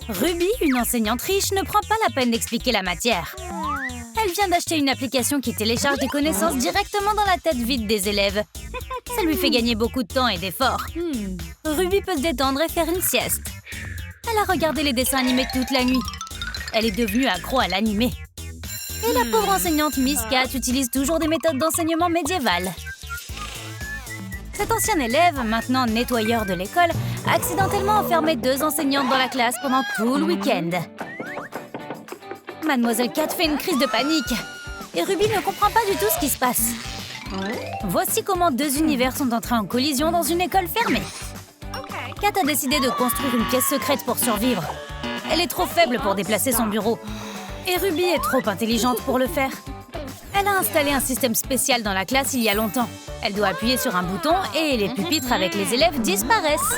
Ruby, une enseignante riche, ne prend pas la peine d'expliquer la matière. Elle vient d'acheter une application qui télécharge des connaissances directement dans la tête vide des élèves. Ça lui fait gagner beaucoup de temps et d'efforts. Ruby peut se détendre et faire une sieste. Elle a regardé les dessins animés toute la nuit. Elle est devenue accro à l'animé. Et la pauvre enseignante Miss Cat utilise toujours des méthodes d'enseignement médiévales. Cet ancien élève, maintenant nettoyeur de l'école, a accidentellement enfermé 2 enseignantes dans la classe pendant tout le week-end. Mademoiselle Cat fait une crise de panique. Et Ruby ne comprend pas du tout ce qui se passe. Voici comment 2 univers sont entrés en collision dans une école fermée. Cat a décidé de construire une pièce secrète pour survivre. Elle est trop faible pour déplacer son bureau. Et Ruby est trop intelligente pour le faire. Elle a installé un système spécial dans la classe il y a longtemps. Elle doit appuyer sur un bouton et les pupitres avec les élèves disparaissent.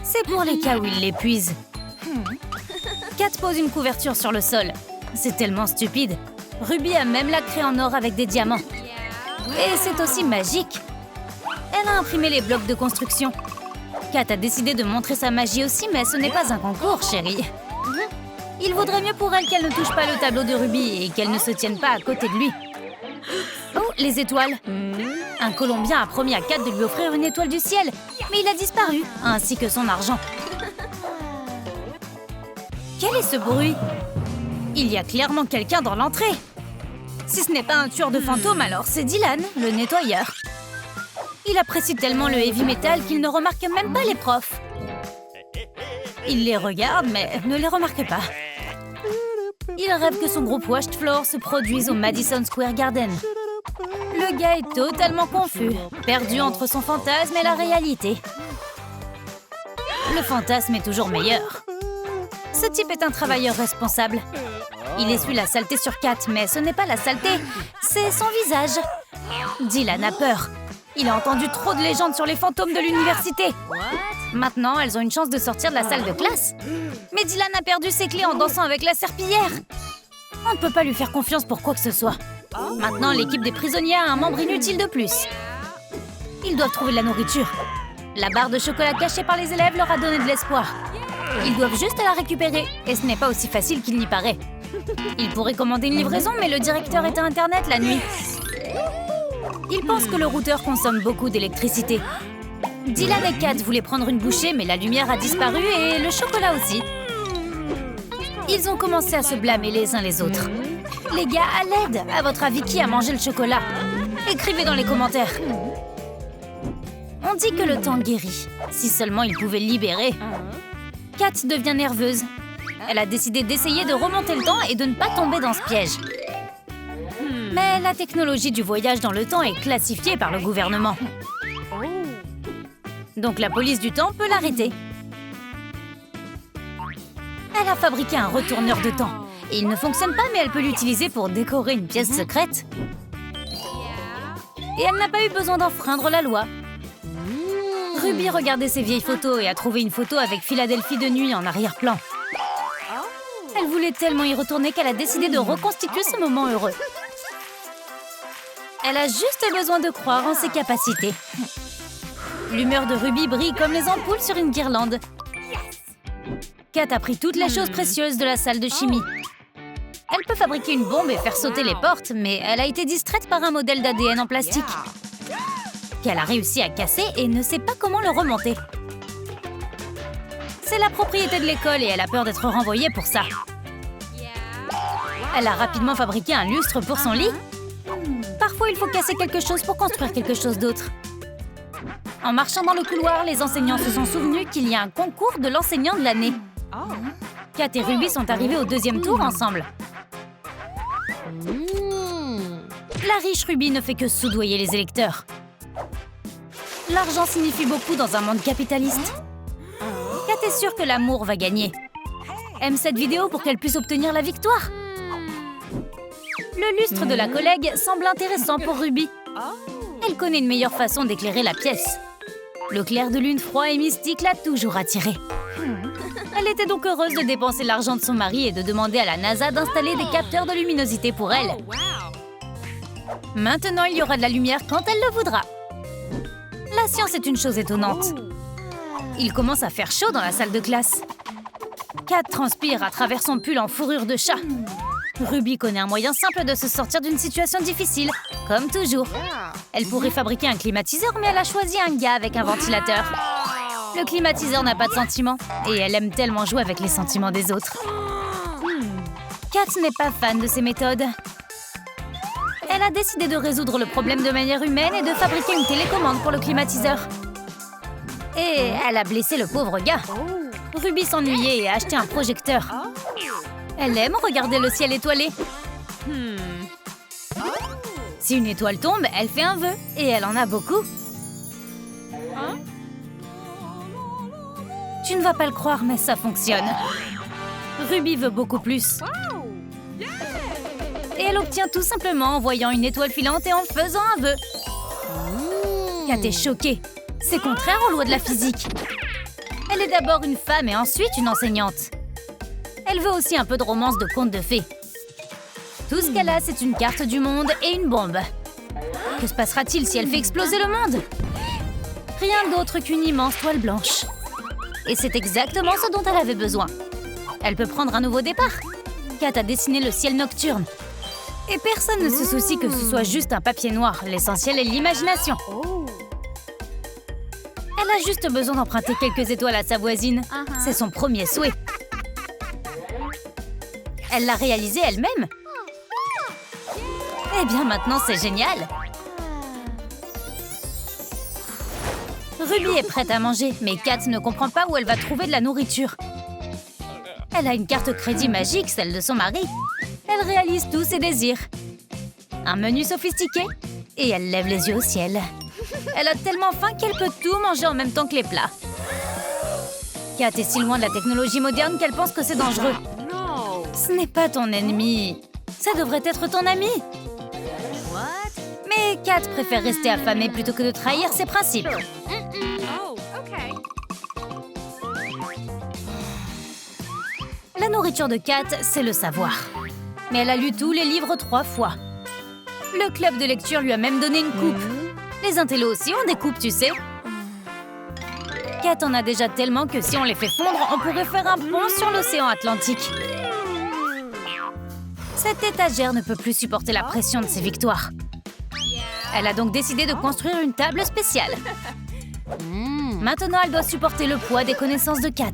C'est pour les cas où ils l'épuisent. Cat pose une couverture sur le sol. C'est tellement stupide. Ruby a même la craie en or avec des diamants. Et c'est aussi magique. Elle a imprimé les blocs de construction. Cat a décidé de montrer sa magie aussi, mais ce n'est pas un concours, chérie. Il vaudrait mieux pour elle qu'elle ne touche pas le tableau de Ruby et qu'elle ne se tienne pas à côté de lui. Oh, les étoiles! Un Colombien a promis à Cat de lui offrir une étoile du ciel, mais il a disparu, ainsi que son argent. Quel est ce bruit? Il y a clairement quelqu'un dans l'entrée. Si ce n'est pas un tueur de fantômes, alors c'est Dylan, le nettoyeur. Il apprécie tellement le heavy metal qu'il ne remarque même pas les profs. Il les regarde, mais ne les remarque pas. Il rêve que son groupe Washed Floor se produise au Madison Square Garden. Le gars est totalement confus, perdu entre son fantasme et la réalité. Le fantasme est toujours meilleur. Ce type est un travailleur responsable. Il essuie la saleté sur Cat, mais ce n'est pas la saleté, c'est son visage. Dylan a peur. Il a entendu trop de légendes sur les fantômes de l'université. Maintenant, elles ont une chance de sortir de la salle de classe. Mais Dylan a perdu ses clés en dansant avec la serpillière. On ne peut pas lui faire confiance pour quoi que ce soit. Maintenant, l'équipe des prisonniers a un membre inutile de plus. Ils doivent trouver de la nourriture. La barre de chocolat cachée par les élèves leur a donné de l'espoir. Ils doivent juste la récupérer, et ce n'est pas aussi facile qu'il n'y paraît. Ils pourraient commander une livraison, mais le directeur est à Internet la nuit. Ils pensent que le routeur consomme beaucoup d'électricité. Dylan et Kat voulaient prendre une bouchée, mais la lumière a disparu et le chocolat aussi. Ils ont commencé à se blâmer les uns les autres. Les gars, à l'aide! À votre avis, qui a mangé le chocolat? Écrivez dans les commentaires. On dit que le temps guérit. Si seulement ils pouvaient le libérer. Kat devient nerveuse. Elle a décidé d'essayer de remonter le temps et de ne pas tomber dans ce piège. Mais la technologie du voyage dans le temps est classifiée par le gouvernement. Donc la police du temps peut l'arrêter. Elle a fabriqué un retourneur de temps. Et il ne fonctionne pas, mais elle peut l'utiliser pour décorer une pièce secrète. Et elle n'a pas eu besoin d'enfreindre la loi. Ruby regardait ses vieilles photos et a trouvé une photo avec Philadelphie de nuit en arrière-plan. Elle voulait tellement y retourner qu'elle a décidé de reconstituer ce moment heureux. Elle a juste besoin de croire en ses capacités. L'humeur de Ruby brille comme les ampoules sur une guirlande. Kat a pris toutes les choses précieuses de la salle de chimie. Elle peut fabriquer une bombe et faire sauter les portes, mais elle a été distraite par un modèle d'ADN en plastique qu'elle a réussi à casser et ne sait pas comment le remonter. C'est la propriété de l'école et elle a peur d'être renvoyée pour ça. Elle a rapidement fabriqué un lustre pour son lit. Parfois, il faut casser quelque chose pour construire quelque chose d'autre. En marchant dans le couloir, les enseignants se sont souvenus qu'il y a un concours de l'enseignant de l'année. Kat et Ruby sont arrivés au deuxième tour ensemble. La riche Ruby ne fait que soudoyer les électeurs. L'argent signifie beaucoup dans un monde capitaliste. Kat est sûre que l'amour va gagner. Aime cette vidéo pour qu'elle puisse obtenir la victoire. Le lustre de la collègue semble intéressant pour Ruby. Elle connaît une meilleure façon d'éclairer la pièce. Le clair de lune froid et mystique l'a toujours attirée. Elle était donc heureuse de dépenser l'argent de son mari et de demander à la NASA d'installer des capteurs de luminosité pour elle. Maintenant, il y aura de la lumière quand elle le voudra. La science est une chose étonnante. Il commence à faire chaud dans la salle de classe. Kat transpire à travers son pull en fourrure de chat. Ruby connaît un moyen simple de se sortir d'une situation difficile, comme toujours. Elle pourrait fabriquer un climatiseur, mais elle a choisi un gars avec un ventilateur. Le climatiseur n'a pas de sentiments, et elle aime tellement jouer avec les sentiments des autres. Kat n'est pas fan de ces méthodes. Elle a décidé de résoudre le problème de manière humaine et de fabriquer une télécommande pour le climatiseur. Et elle a blessé le pauvre gars. Ruby s'ennuyait et a acheté un projecteur. Elle aime regarder le ciel étoilé. Si une étoile tombe, elle fait un vœu, et elle en a beaucoup. Tu ne vas pas le croire, mais ça fonctionne. Ruby veut beaucoup plus. Et elle obtient tout simplement en voyant une étoile filante et en faisant un vœu. Kat est choquée. C'est contraire aux lois de la physique. Elle est d'abord une femme et ensuite une enseignante. Elle veut aussi un peu de romance de conte de fées. Tout ce qu'elle a, c'est une carte du monde et une bombe. Que se passera-t-il si elle fait exploser le monde? Rien d'autre qu'une immense toile blanche. Et c'est exactement ce dont elle avait besoin. Elle peut prendre un nouveau départ. Kat a dessiné le ciel nocturne. Et personne ne se soucie que ce soit juste un papier noir. L'essentiel est l'imagination. Elle a juste besoin d'emprunter quelques étoiles à sa voisine. C'est son premier souhait. Elle l'a réalisé elle-même. Eh bien, maintenant, c'est génial. Ruby est prête à manger, mais Kat ne comprend pas où elle va trouver de la nourriture. Elle a une carte crédit magique, celle de son mari. Elle réalise tous ses désirs. Un menu sophistiqué, et elle lève les yeux au ciel. Elle a tellement faim qu'elle peut tout manger en même temps que les plats. Kat est si loin de la technologie moderne qu'elle pense que c'est dangereux. Ce n'est pas ton ennemi. Ça devrait être ton ami. Mais Kat préfère rester affamée plutôt que de trahir ses principes. La nourriture de Kat, c'est le savoir. Mais elle a lu tous les livres 3 fois. Le club de lecture lui a même donné une coupe. Les intellos aussi ont des coupes, tu sais. Kat en a déjà tellement que si on les fait fondre, on pourrait faire un pont sur l'océan Atlantique. Cette étagère ne peut plus supporter la pression de ses victoires. Elle a donc décidé de construire une table spéciale. Maintenant, elle doit supporter le poids des connaissances de Kat.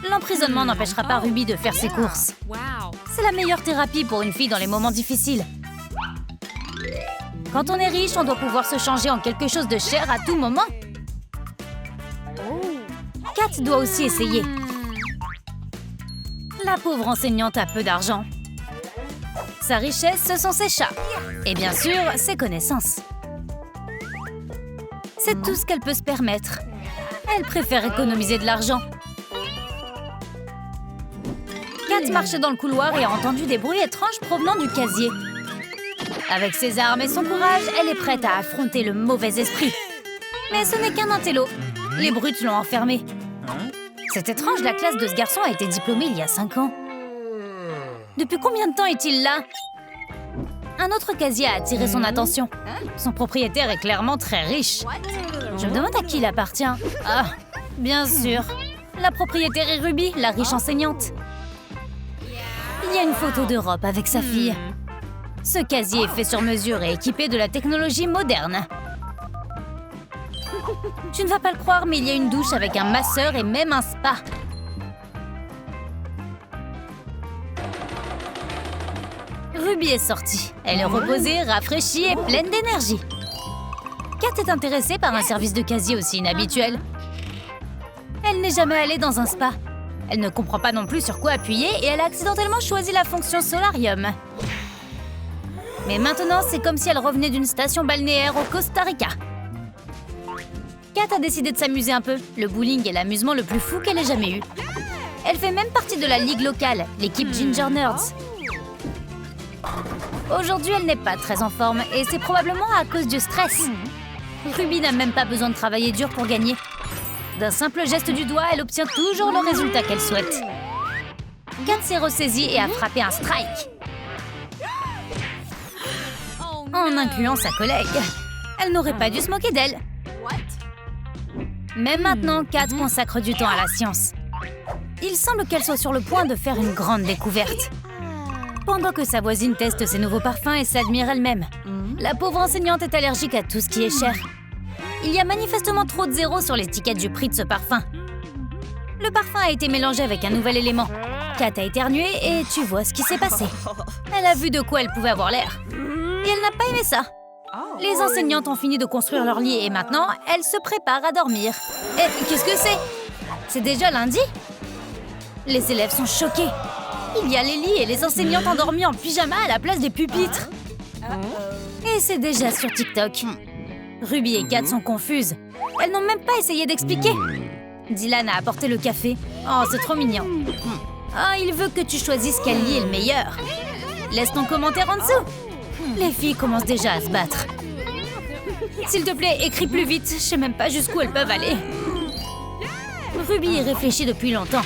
L'emprisonnement n'empêchera pas Ruby de faire ses courses. C'est la meilleure thérapie pour une fille dans les moments difficiles. Quand on est riche, on doit pouvoir se changer en quelque chose de cher à tout moment. Kat doit aussi essayer. La pauvre enseignante a peu d'argent. Sa richesse, ce sont ses chats. Et bien sûr, ses connaissances. C'est tout ce qu'elle peut se permettre. Elle préfère économiser de l'argent. Kat marchait dans le couloir et a entendu des bruits étranges provenant du casier. Avec ses armes et son courage, elle est prête à affronter le mauvais esprit. Mais ce n'est qu'un intello. Les brutes l'ont enfermé. C'est étrange, la classe de ce garçon a été diplômée il y a 5 ans. Depuis combien de temps est-il là? Un autre casier a attiré son attention. Son propriétaire est clairement très riche. Je me demande à qui il appartient. Ah, bien sûr. La propriétaire est Ruby, la riche enseignante. Il y a une photo d'Europe avec sa fille. Ce casier est fait sur mesure et équipé de la technologie moderne. Tu ne vas pas le croire, mais il y a une douche avec un masseur et même un spa. Ruby est sortie. Elle est reposée, rafraîchie et pleine d'énergie. Kat est intéressée par un service de casier aussi inhabituel. Elle n'est jamais allée dans un spa. Elle ne comprend pas non plus sur quoi appuyer et elle a accidentellement choisi la fonction solarium. Mais maintenant, c'est comme si elle revenait d'une station balnéaire au Costa Rica. Kat a décidé de s'amuser un peu. Le bowling est l'amusement le plus fou qu'elle ait jamais eu. Elle fait même partie de la ligue locale, l'équipe Ginger Nerds. Aujourd'hui, elle n'est pas très en forme et c'est probablement à cause du stress. Ruby n'a même pas besoin de travailler dur pour gagner. D'un simple geste du doigt, elle obtient toujours le résultat qu'elle souhaite. Kat s'est ressaisie et a frappé un strike. En incluant sa collègue. Elle n'aurait pas dû se moquer d'elle. Mais maintenant, Kat consacre du temps à la science. Il semble qu'elle soit sur le point de faire une grande découverte. Pendant que sa voisine teste ses nouveaux parfums et s'admire elle-même. La pauvre enseignante est allergique à tout ce qui est cher. Il y a manifestement trop de zéros sur l'étiquette du prix de ce parfum. Le parfum a été mélangé avec un nouvel élément. Kat a éternué et tu vois ce qui s'est passé. Elle a vu de quoi elle pouvait avoir l'air. Et elle n'a pas aimé ça. Les enseignantes ont fini de construire leur lit et maintenant, elles se préparent à dormir. Et qu'est-ce que c'est? C'est déjà lundi? Les élèves sont choqués. Il y a les lits et les enseignantes endormies en pyjama à la place des pupitres. Et c'est déjà sur TikTok. Ruby et Kat sont confuses. Elles n'ont même pas essayé d'expliquer. Dylan a apporté le café. Oh, c'est trop mignon. Ah, il veut que tu choisisses quel lit est le meilleur. Laisse ton commentaire en dessous. Les filles commencent déjà à se battre. S'il te plaît, écris plus vite. Je sais même pas jusqu'où elles peuvent aller. Ruby y réfléchit depuis longtemps.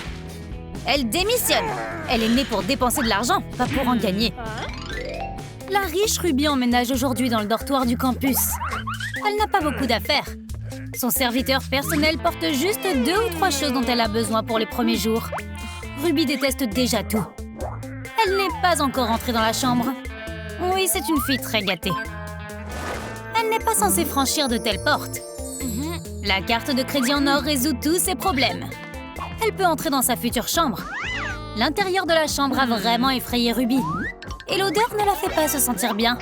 Elle démissionne. Elle est née pour dépenser de l'argent, pas pour en gagner. La riche Ruby emménage aujourd'hui dans le dortoir du campus. Elle n'a pas beaucoup d'affaires. Son serviteur personnel porte juste 2 ou 3 choses dont elle a besoin pour les premiers jours. Ruby déteste déjà tout. Elle n'est pas encore entrée dans la chambre. Oui, c'est une fille très gâtée. Elle n'est pas censée franchir de telles portes. La carte de crédit en or résout tous ses problèmes. Elle peut entrer dans sa future chambre. L'intérieur de la chambre a vraiment effrayé Ruby. Et l'odeur ne la fait pas se sentir bien.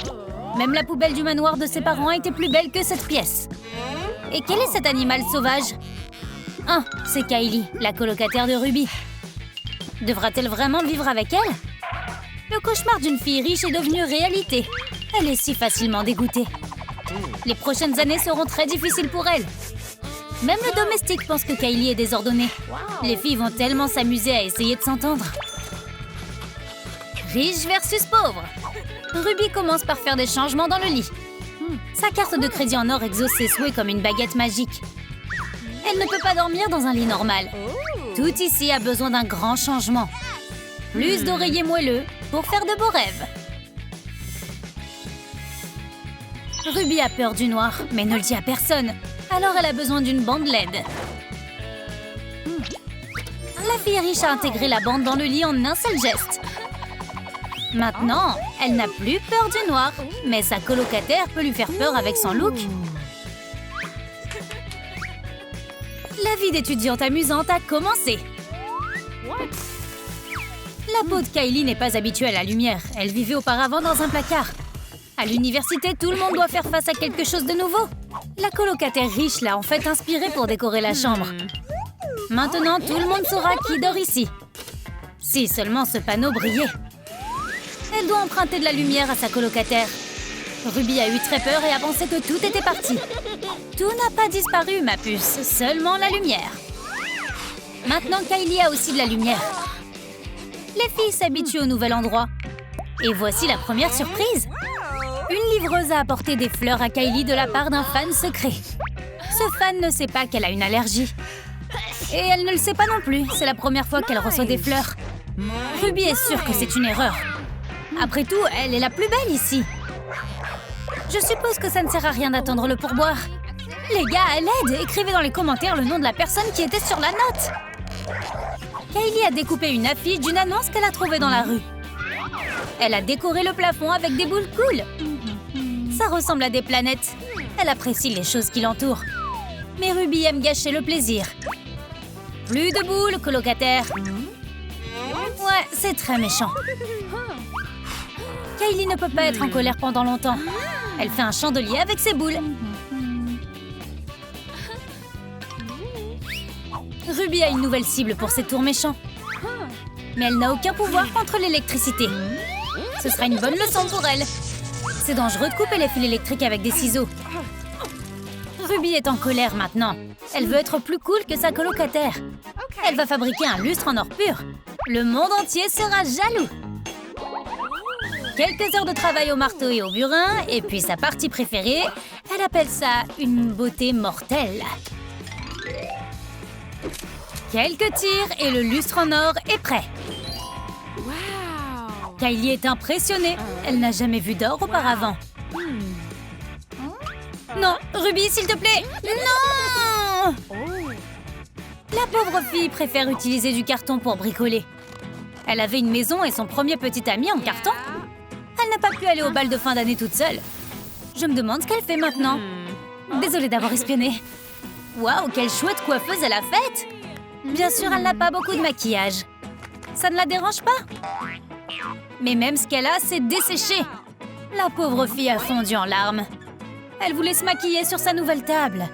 Même la poubelle du manoir de ses parents était plus belle que cette pièce. Et quel est cet animal sauvage? Ah, c'est Kylie, la colocataire de Ruby. Devra-t-elle vraiment vivre avec elle? Le cauchemar d'une fille riche est devenu réalité. Elle est si facilement dégoûtée. Les prochaines années seront très difficiles pour elle. Même le domestique pense que Kylie est désordonnée. Les filles vont tellement s'amuser à essayer de s'entendre. Riche versus pauvre. Ruby commence par faire des changements dans le lit. Sa carte de crédit en or exauce ses souhaits comme une baguette magique. Elle ne peut pas dormir dans un lit normal. Tout ici a besoin d'un grand changement. Plus d'oreillers moelleux pour faire de beaux rêves. Ruby a peur du noir, mais ne le dit à personne. Alors elle a besoin d'une bande LED. La fille riche a intégré la bande dans le lit en un seul geste. Maintenant, elle n'a plus peur du noir, mais sa colocataire peut lui faire peur avec son look. La vie d'étudiante amusante a commencé. La peau de Kylie n'est pas habituée à la lumière. Elle vivait auparavant dans un placard. À l'université, tout le monde doit faire face à quelque chose de nouveau. La colocataire riche l'a en fait inspirée pour décorer la chambre. Maintenant, tout le monde saura qui dort ici. Si seulement ce panneau brillait. Elle doit emprunter de la lumière à sa colocataire. Ruby a eu très peur et a pensé que tout était parti. Tout n'a pas disparu, ma puce, seulement la lumière. Maintenant, Kylie a aussi de la lumière. Les filles s'habituent au nouvel endroit. Et voici la première surprise. Une livreuse a apporté des fleurs à Kylie de la part d'un fan secret. Ce fan ne sait pas qu'elle a une allergie. Et elle ne le sait pas non plus, c'est la première fois qu'elle reçoit des fleurs. Ruby est sûre que c'est une erreur. Après tout, elle est la plus belle ici. Je suppose que ça ne sert à rien d'attendre le pourboire. Les gars, à l'aide, écrivez dans les commentaires le nom de la personne qui était sur la note. Kylie a découpé une affiche d'une annonce qu'elle a trouvée dans la rue. Elle a décoré le plafond avec des boules cool. Ça ressemble à des planètes. Elle apprécie les choses qui l'entourent. Mais Ruby aime gâcher le plaisir. Plus de boules, colocataire. Ouais, c'est très méchant. Kylie ne peut pas être en colère pendant longtemps. Elle fait un chandelier avec ses boules. Ruby a une nouvelle cible pour ses tours méchants. Mais elle n'a aucun pouvoir contre l'électricité. Ce sera une bonne leçon pour elle. C'est dangereux de couper les fils électriques avec des ciseaux. Ruby est en colère maintenant. Elle veut être plus cool que sa colocataire. Elle va fabriquer un lustre en or pur. Le monde entier sera jaloux. Quelques heures de travail au marteau et au burin, et puis sa partie préférée, elle appelle ça une beauté mortelle. Quelques tirs et le lustre en or est prêt. Kylie est impressionnée. Elle n'a jamais vu d'or auparavant. Non, Ruby, s'il te plaît. Non! La pauvre fille préfère utiliser du carton pour bricoler. Elle avait une maison et son premier petit ami en carton. Elle n'a pas pu aller au bal de fin d'année toute seule. Je me demande ce qu'elle fait maintenant. Désolée d'avoir espionné. Waouh, quelle chouette coiffeuse elle a faite! Bien sûr, elle n'a pas beaucoup de maquillage. Ça ne la dérange pas? Mais même ce qu'elle a, c'est desséché. La pauvre fille a fondu en larmes. Elle voulait se maquiller sur sa nouvelle table.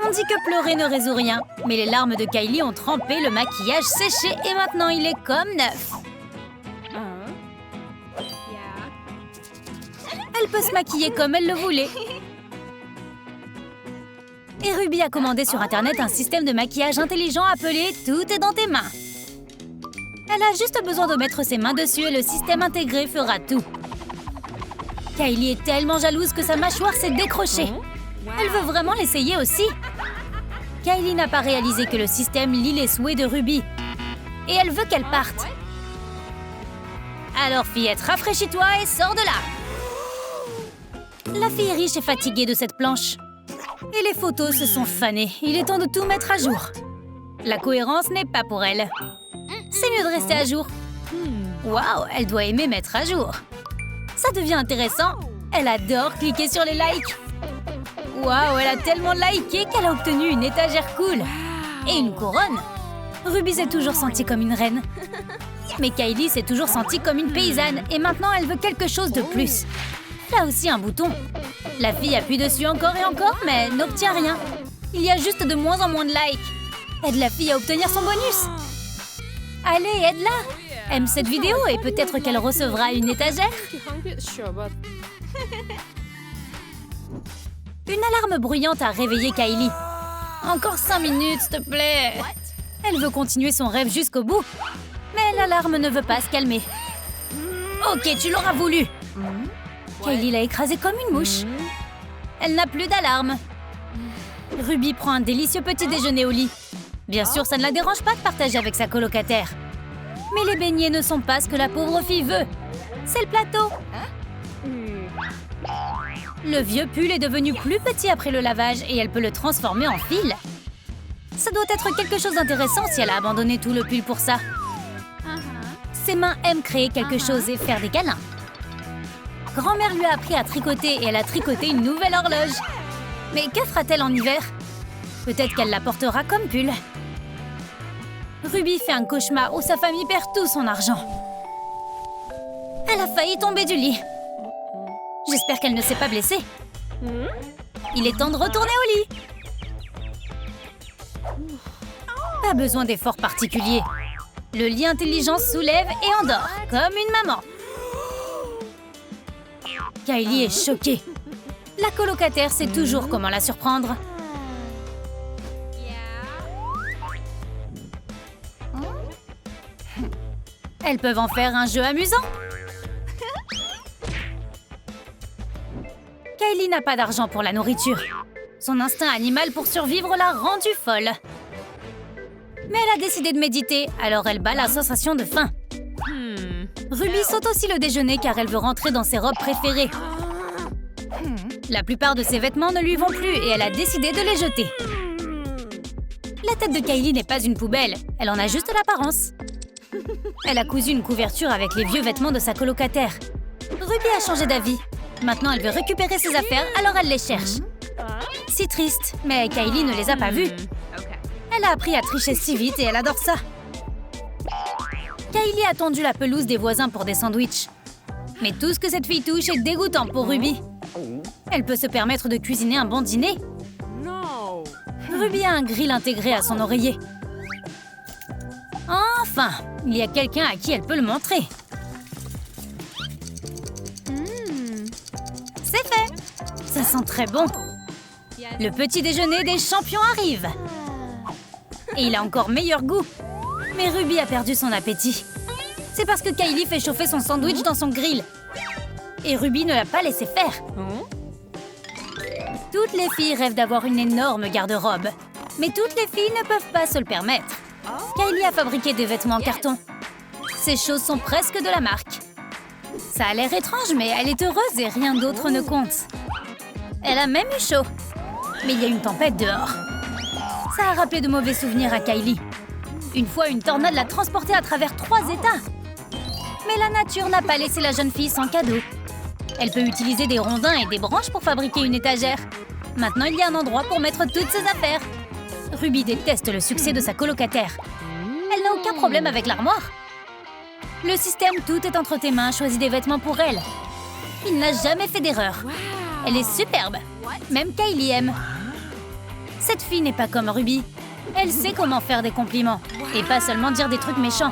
On dit que pleurer ne résout rien, mais les larmes de Kylie ont trempé le maquillage séché et maintenant il est comme neuf. Elle peut se maquiller comme elle le voulait. Et Ruby a commandé sur Internet un système de maquillage intelligent appelé « Tout est dans tes mains ». Elle a juste besoin de mettre ses mains dessus et le système intégré fera tout. Kylie est tellement jalouse que sa mâchoire s'est décrochée. Elle veut vraiment l'essayer aussi. Kylie n'a pas réalisé que le système lit les souhaits de Ruby. Et elle veut qu'elle parte. Alors fillette, rafraîchis-toi et sors de là. La fille riche est fatiguée de cette planche. Et les photos se sont fanées. Il est temps de tout mettre à jour. La cohérence n'est pas pour elle. C'est mieux de rester à jour. Waouh, elle doit aimer mettre à jour. Ça devient intéressant. Elle adore cliquer sur les likes. Waouh, elle a tellement liké qu'elle a obtenu une étagère cool. Et une couronne. Ruby s'est toujours sentie comme une reine. Mais Kylie s'est toujours sentie comme une paysanne. Et maintenant, elle veut quelque chose de plus. Là aussi, un bouton. La fille appuie dessus encore et encore, mais n'obtient rien. Il y a juste de moins en moins de likes. Aide la fille à obtenir son bonus. Allez, aide-la. Aime cette vidéo et peut-être qu'elle recevra une étagère. Une alarme bruyante a réveillé Kylie. Encore 5 minutes, s'il te plaît. Elle veut continuer son rêve jusqu'au bout. Mais l'alarme ne veut pas se calmer. Ok, tu l'auras voulu. Kylie l'a écrasée comme une mouche. Elle n'a plus d'alarme. Ruby prend un délicieux petit déjeuner au lit. Bien sûr, ça ne la dérange pas de partager avec sa colocataire. Mais les beignets ne sont pas ce que la pauvre fille veut. C'est le plateau. Le vieux pull est devenu plus petit après le lavage et elle peut le transformer en fil. Ça doit être quelque chose d'intéressant si elle a abandonné tout le pull pour ça. Ses mains aiment créer quelque chose et faire des câlins. Grand-mère lui a appris à tricoter et elle a tricoté une nouvelle horloge. Mais que fera-t-elle en hiver? Peut-être qu'elle la portera comme pull. Ruby fait un cauchemar où sa famille perd tout son argent. Elle a failli tomber du lit. J'espère qu'elle ne s'est pas blessée. Il est temps de retourner au lit. Pas besoin d'efforts particuliers. Le lit intelligent soulève et endort, comme une maman. Kylie est choquée. La colocataire sait toujours comment la surprendre. Elles peuvent en faire un jeu amusant. Kylie n'a pas d'argent pour la nourriture. Son instinct animal pour survivre l'a rendue folle. Mais elle a décidé de méditer, alors elle bat la sensation de faim. Ruby saute aussi le déjeuner car elle veut rentrer dans ses robes préférées. La plupart de ses vêtements ne lui vont plus et elle a décidé de les jeter. La tête de Kylie n'est pas une poubelle, elle en a juste l'apparence. Elle a cousu une couverture avec les vieux vêtements de sa colocataire. Ruby a changé d'avis. Maintenant, elle veut récupérer ses affaires, alors elle les cherche. Si triste, mais Kylie ne les a pas vues. Elle a appris à tricher si vite et elle adore ça. Kylie a tendu la pelouse des voisins pour des sandwichs. Mais tout ce que cette fille touche est dégoûtant pour Ruby. Elle peut se permettre de cuisiner un bon dîner. Ruby a un grill intégré à son oreiller. Enfin, il y a quelqu'un à qui elle peut le montrer. C'est fait. Ça sent très bon. Le petit déjeuner des champions arrive. Et il a encore meilleur goût. Mais Ruby a perdu son appétit. C'est parce que Kylie fait chauffer son sandwich dans son grill. Et Ruby ne l'a pas laissé faire. Toutes les filles rêvent d'avoir une énorme garde-robe. Mais toutes les filles ne peuvent pas se le permettre. Kylie a fabriqué des vêtements en carton. Ces choses sont presque de la marque. Ça a l'air étrange, mais elle est heureuse et rien d'autre ne compte. Elle a même eu chaud. Mais il y a une tempête dehors. Ça a rappelé de mauvais souvenirs à Kylie. Une fois, une tornade l'a transportée à travers 3 États. Mais la nature n'a pas laissé la jeune fille sans cadeau. Elle peut utiliser des rondins et des branches pour fabriquer une étagère. Maintenant, il y a un endroit pour mettre toutes ses affaires. Ruby déteste le succès de sa colocataire. Elle n'a aucun problème avec l'armoire. Le système « Tout est entre tes mains » choisit des vêtements pour elle. Il n'a jamais fait d'erreur. Elle est superbe. Même Kylie aime. Cette fille n'est pas comme Ruby. Elle sait comment faire des compliments. Et pas seulement dire des trucs méchants.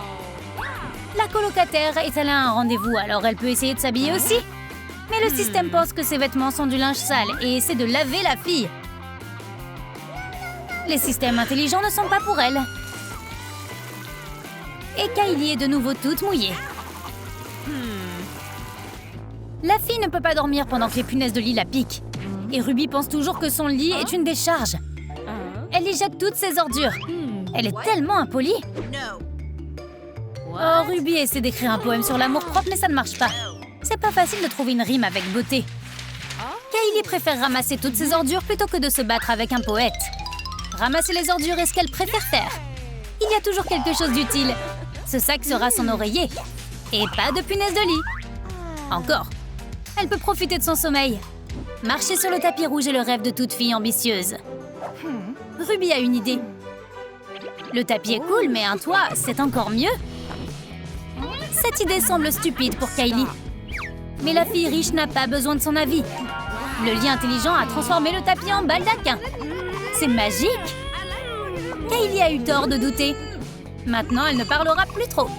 La colocataire est allée à un rendez-vous, alors elle peut essayer de s'habiller aussi. Mais le système pense que ses vêtements sont du linge sale et essaie de laver la fille. Les systèmes intelligents ne sont pas pour elle. Et Kylie est de nouveau toute mouillée. La fille ne peut pas dormir pendant que les punaises de lit la piquent. Et Ruby pense toujours que son lit est une décharge. Elle y jette toutes ses ordures. Elle est tellement impolie. Oh, Ruby essaie d'écrire un poème sur l'amour-propre, mais ça ne marche pas. C'est pas facile de trouver une rime avec beauté. Kylie préfère ramasser toutes ses ordures plutôt que de se battre avec un poète. Ramasser les ordures est ce qu'elle préfère faire. Il y a toujours quelque chose d'utile. Ce sac sera son oreiller. Et pas de punaise de lit. Encore. Elle peut profiter de son sommeil. Marcher sur le tapis rouge est le rêve de toute fille ambitieuse. Ruby a une idée. Le tapis est cool, mais un toit, c'est encore mieux. Cette idée semble stupide pour Kylie. Mais la fille riche n'a pas besoin de son avis. Le lit intelligent a transformé le tapis en baldaquin. C'est magique. Kylie a eu tort de douter. Maintenant, elle ne parlera plus trop.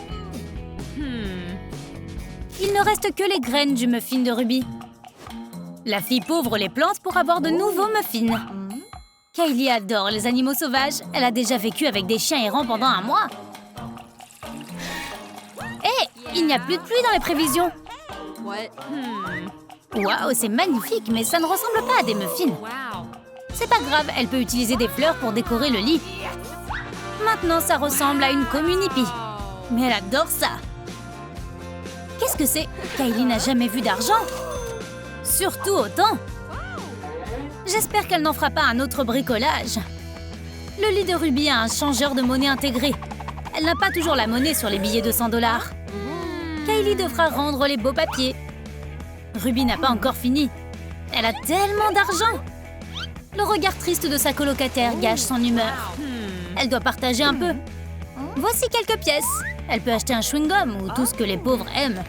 Il ne reste que les graines du muffin de Ruby. La fille pauvre les plante pour avoir de nouveaux muffins. Kylie adore les animaux sauvages. Elle a déjà vécu avec des chiens errants pendant un mois. Hé, il n'y a plus de pluie dans les prévisions. Waouh, c'est magnifique, mais ça ne ressemble pas à des muffins. C'est pas grave, elle peut utiliser des fleurs pour décorer le lit. Maintenant, ça ressemble à une community. Mais elle adore ça. Qu'est-ce que c'est? Kylie n'a jamais vu d'argent. Surtout autant. J'espère qu'elle n'en fera pas un autre bricolage. Le lit de Ruby a un changeur de monnaie intégré. Elle n'a pas toujours la monnaie sur les billets de 100 $. Kylie devra rendre les beaux papiers. Ruby n'a pas encore fini. Elle a tellement d'argent. Le regard triste de sa colocataire gâche son humeur. Elle doit partager un peu. Voici quelques pièces. Elle peut acheter un chewing-gum ou tout ce que les pauvres aiment.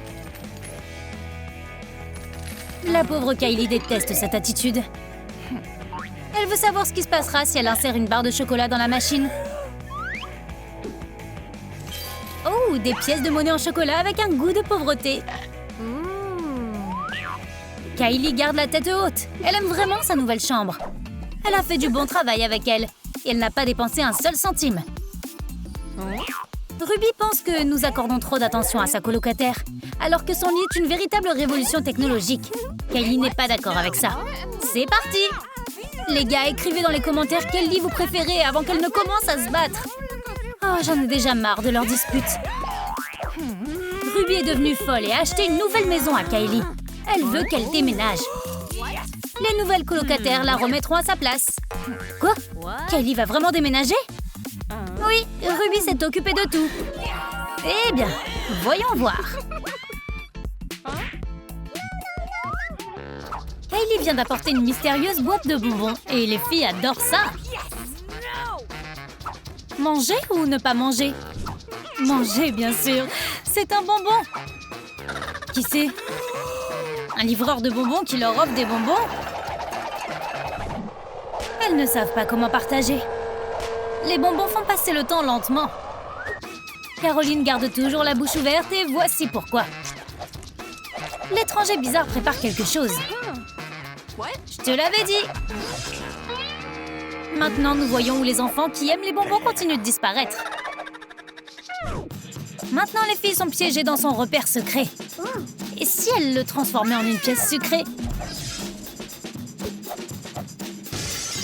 La pauvre Kylie déteste cette attitude. Elle veut savoir ce qui se passera si elle insère une barre de chocolat dans la machine. Oh, des pièces de monnaie en chocolat avec un goût de pauvreté. Kylie garde la tête haute. Elle aime vraiment sa nouvelle chambre. Elle a fait du bon travail avec elle. Et elle n'a pas dépensé un seul centime. Ruby pense que nous accordons trop d'attention à sa colocataire, alors que son lit est une véritable révolution technologique. Kylie n'est pas d'accord avec ça. C'est parti! Les gars, écrivez dans les commentaires quel lit vous préférez avant qu'elle ne commence à se battre. Oh, j'en ai déjà marre de leurs disputes. Ruby est devenue folle et a acheté une nouvelle maison à Kylie. Elle veut qu'elle déménage. Les nouvelles colocataires la remettront à sa place. Quoi? Kylie va vraiment déménager? Oui, Ruby s'est occupée de tout. Eh bien, voyons voir. Kylie vient d'apporter une mystérieuse boîte de bonbons et les filles adorent ça. Manger ou ne pas manger? Manger, bien sûr. C'est un bonbon. Qui c'est? Un livreur de bonbons qui leur offre des bonbons? Elles ne savent pas comment partager. Les bonbons font passer le temps lentement. Caroline garde toujours la bouche ouverte et voici pourquoi. L'étranger bizarre prépare quelque chose. Je te l'avais dit. Maintenant, nous voyons où les enfants qui aiment les bonbons continuent de disparaître. Maintenant, les filles sont piégées dans son repère secret. Et si elle le transformait en une pièce sucrée?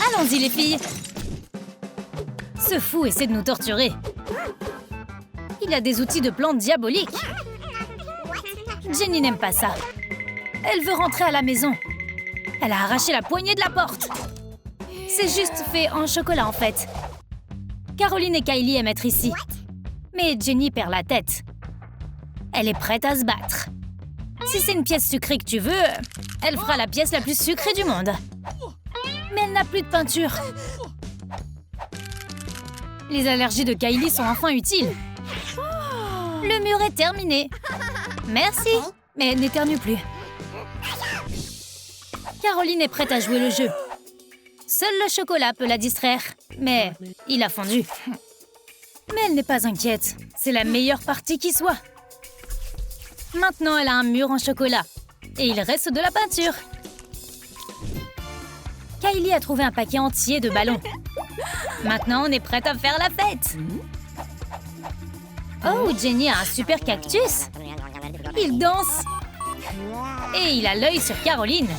Allons-y, les filles. Ce fou essaie de nous torturer. Il a des outils de plantes diaboliques. Jenny n'aime pas ça. Elle veut rentrer à la maison. Elle a arraché la poignée de la porte. C'est juste fait en chocolat, en fait. Caroline et Kylie aiment être ici. Mais Jenny perd la tête. Elle est prête à se battre. Si c'est une pièce sucrée que tu veux, elle fera la pièce la plus sucrée du monde. Mais elle n'a plus de peinture. Les allergies de Kylie sont enfin utiles. Le mur est terminé. Merci, mais n'éternue plus. Caroline est prête à jouer le jeu. Seul le chocolat peut la distraire, mais il a fondu. Mais elle n'est pas inquiète. C'est la meilleure partie qui soit. Maintenant, elle a un mur en chocolat. Et il reste de la peinture. Kylie a trouvé un paquet entier de ballons. Maintenant, on est prête à faire la fête. Oh, Jenny a un super cactus. Il danse. Et il a l'œil sur Caroline.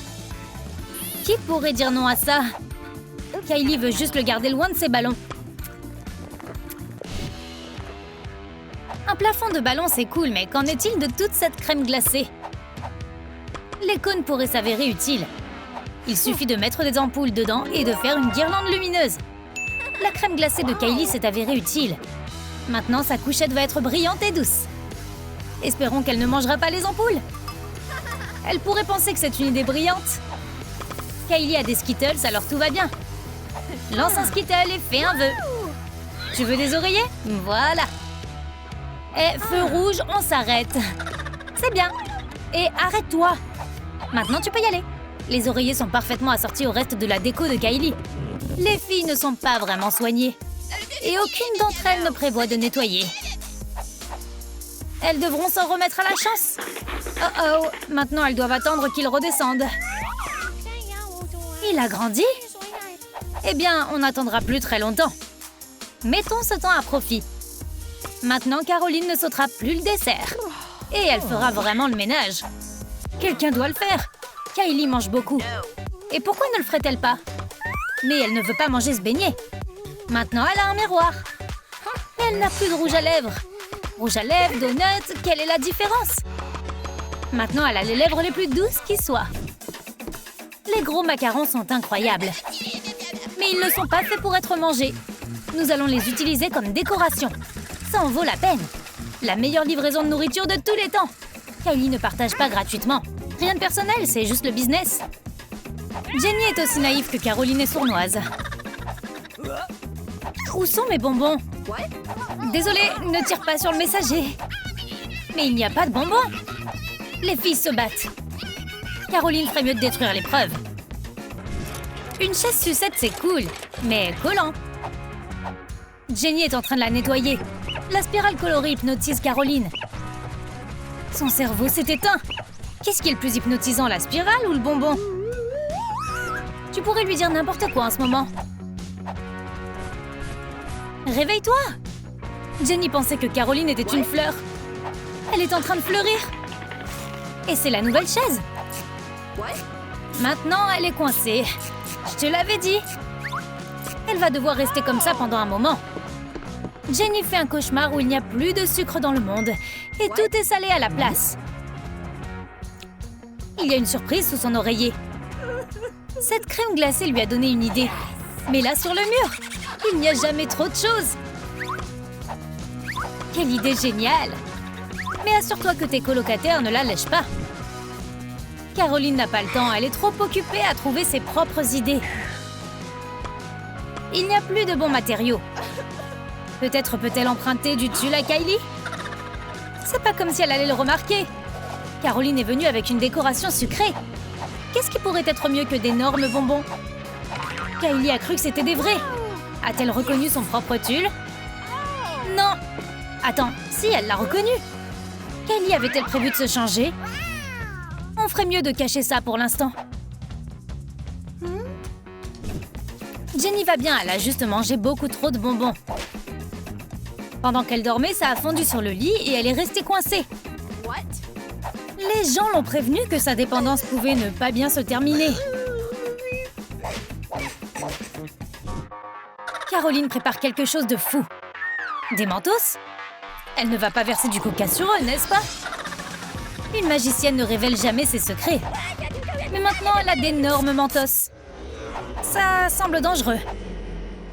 Qui pourrait dire non à ça? Kylie veut juste le garder loin de ses ballons. Un plafond de ballons, c'est cool, mais qu'en est-il de toute cette crème glacée? Les cônes pourraient s'avérer utiles. Il suffit de mettre des ampoules dedans et de faire une guirlande lumineuse. La crème glacée de Kylie s'est avérée utile. Maintenant, sa couchette va être brillante et douce. Espérons qu'elle ne mangera pas les ampoules. Elle pourrait penser que c'est une idée brillante. Kylie a des Skittles, alors tout va bien. Lance un Skittle et fais un vœu. Tu veux des oreillers? Voilà. Et feu rouge, on s'arrête. C'est bien. Et arrête-toi. Maintenant, tu peux y aller. Les oreillers sont parfaitement assortis au reste de la déco de Kylie. Les filles ne sont pas vraiment soignées. Et aucune d'entre elles ne prévoit de nettoyer. Elles devront s'en remettre à la chance. Oh oh, maintenant elles doivent attendre qu'il redescende. Il a grandi? Eh bien, on n'attendra plus très longtemps. Mettons ce temps à profit. Maintenant, Caroline ne sautera plus le dessert. Et elle fera vraiment le ménage. Quelqu'un doit le faire. Kylie mange beaucoup. Et pourquoi ne le ferait-elle pas? Mais elle ne veut pas manger ce beignet. Maintenant, elle a un miroir. Et elle n'a plus de rouge à lèvres. Rouge à lèvres, donuts, quelle est la différence? Maintenant, elle a les lèvres les plus douces qui soient. Les gros macarons sont incroyables. Mais ils ne sont pas faits pour être mangés. Nous allons les utiliser comme décoration. Ça en vaut la peine. La meilleure livraison de nourriture de tous les temps. Kylie ne partage pas gratuitement. Rien de personnel, c'est juste le business. Jenny est aussi naïve que Caroline est sournoise. Où sont mes bonbons? Désolée, ne tire pas sur le messager. Mais il n'y a pas de bonbons. Les filles se battent. Caroline ferait mieux de détruire les preuves. Une chaise sucette, c'est cool, mais collant. Jenny est en train de la nettoyer. La spirale colorée hypnotise Caroline. Son cerveau s'est éteint. Qu'est-ce qui est le plus hypnotisant, la spirale ou le bonbon? Tu pourrais lui dire n'importe quoi en ce moment. Réveille-toi! Jenny pensait que Caroline était une fleur. Elle est en train de fleurir. Et c'est la nouvelle chaise. Maintenant, elle est coincée. Je te l'avais dit. Elle va devoir rester comme ça pendant un moment. Jenny fait un cauchemar où il n'y a plus de sucre dans le monde. Et tout est salé à la place. Il y a une surprise sous son oreiller. Cette crème glacée lui a donné une idée. Mets-la sur le mur. Il n'y a jamais trop de choses. Quelle idée géniale! Mais assure-toi que tes colocataires ne la lèchent pas. Caroline n'a pas le temps, elle est trop occupée à trouver ses propres idées. Il n'y a plus de bons matériaux. Peut-être peut-elle emprunter du tulle à Kylie? C'est pas comme si elle allait le remarquer. Caroline est venue avec une décoration sucrée. Qu'est-ce qui pourrait être mieux que d'énormes bonbons? Kylie a cru que c'était des vrais. A-t-elle reconnu son propre tulle? Non. Attends, si, elle l'a reconnu. Kylie avait-elle prévu de se changer? On ferait mieux de cacher ça pour l'instant. Jenny va bien, elle a juste mangé beaucoup trop de bonbons. Pendant qu'elle dormait, ça a fondu sur le lit et elle est restée coincée. Les gens l'ont prévenue que sa dépendance pouvait ne pas bien se terminer. Caroline prépare quelque chose de fou. Des mentos? Elle ne va pas verser du coca sur eux, n'est-ce pas? Une magicienne ne révèle jamais ses secrets. Mais maintenant, elle a d'énormes mentos. Ça semble dangereux.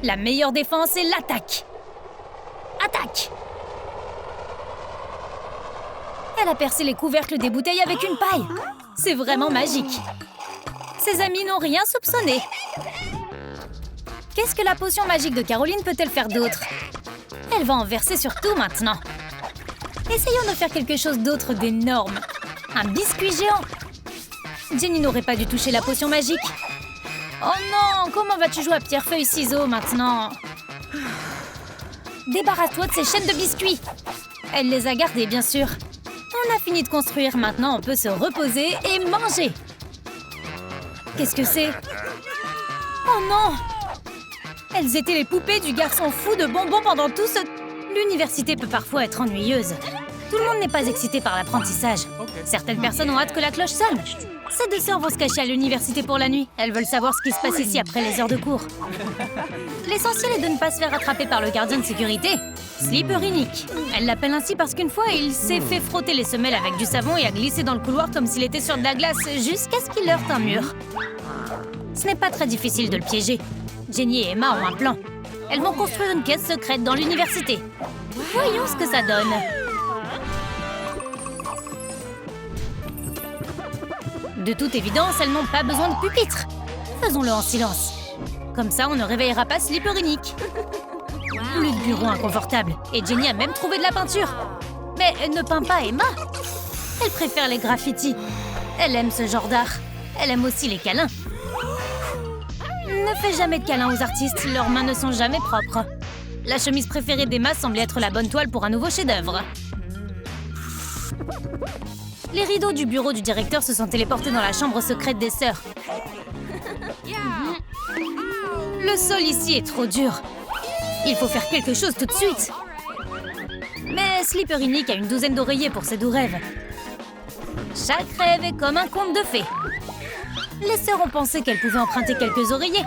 La meilleure défense est l'attaque. attaque! Elle a percé les couvercles des bouteilles avec une paille. C'est vraiment magique. Ses amis n'ont rien soupçonné. Qu'est-ce que la potion magique de Caroline peut-elle faire d'autre? Elle va en verser sur tout maintenant. Essayons de faire quelque chose d'autre d'énorme. Un biscuit géant. Jenny n'aurait pas dû toucher la potion magique. Oh non, comment vas-tu jouer à pierre-feuille-ciseaux maintenant? Débarrasse-toi de ces chaînes de biscuits. Elle les a gardés, bien sûr. On a fini de construire, maintenant on peut se reposer et manger. Qu'est-ce que c'est? Oh non! Elles étaient les poupées du garçon fou de bonbons pendant tout ce... L'université peut parfois être ennuyeuse. Tout le monde n'est pas excité par l'apprentissage. Certaines personnes ont hâte que la cloche sonne. Ces deux sœurs vont se cacher à l'université pour la nuit. Elles veulent savoir ce qui se passe ici après les heures de cours. L'essentiel est de ne pas se faire attraper par le gardien de sécurité, Slippery Nick. Elle l'appelle ainsi parce qu'une fois, il s'est fait frotter les semelles avec du savon et a glissé dans le couloir comme s'il était sur de la glace jusqu'à ce qu'il heurte un mur. Ce n'est pas très difficile de le piéger. Jenny et Emma ont un plan. Elles vont construire une caisse secrète dans l'université. Voyons ce que ça donne. De toute évidence, elles n'ont pas besoin de pupitre. Faisons-le en silence. Comme ça, on ne réveillera pas Slippery Nick. Plus de bureau inconfortable. Et Jenny a même trouvé de la peinture. Mais elle ne peint pas Emma. Elle préfère les graffitis. Elle aime ce genre d'art. Elle aime aussi les câlins. Ne fais jamais de câlins aux artistes, leurs mains ne sont jamais propres. La chemise préférée d'Emma semble être la bonne toile pour un nouveau chef-d'œuvre. Les rideaux du bureau du directeur se sont téléportés dans la chambre secrète des sœurs. Le sol ici est trop dur. Il faut faire quelque chose tout de suite. Mais Slippery Nick a une douzaine d'oreillers pour ses doux rêves. Chaque rêve est comme un conte de fées. Les sœurs ont pensé qu'elles pouvaient emprunter quelques oreillers.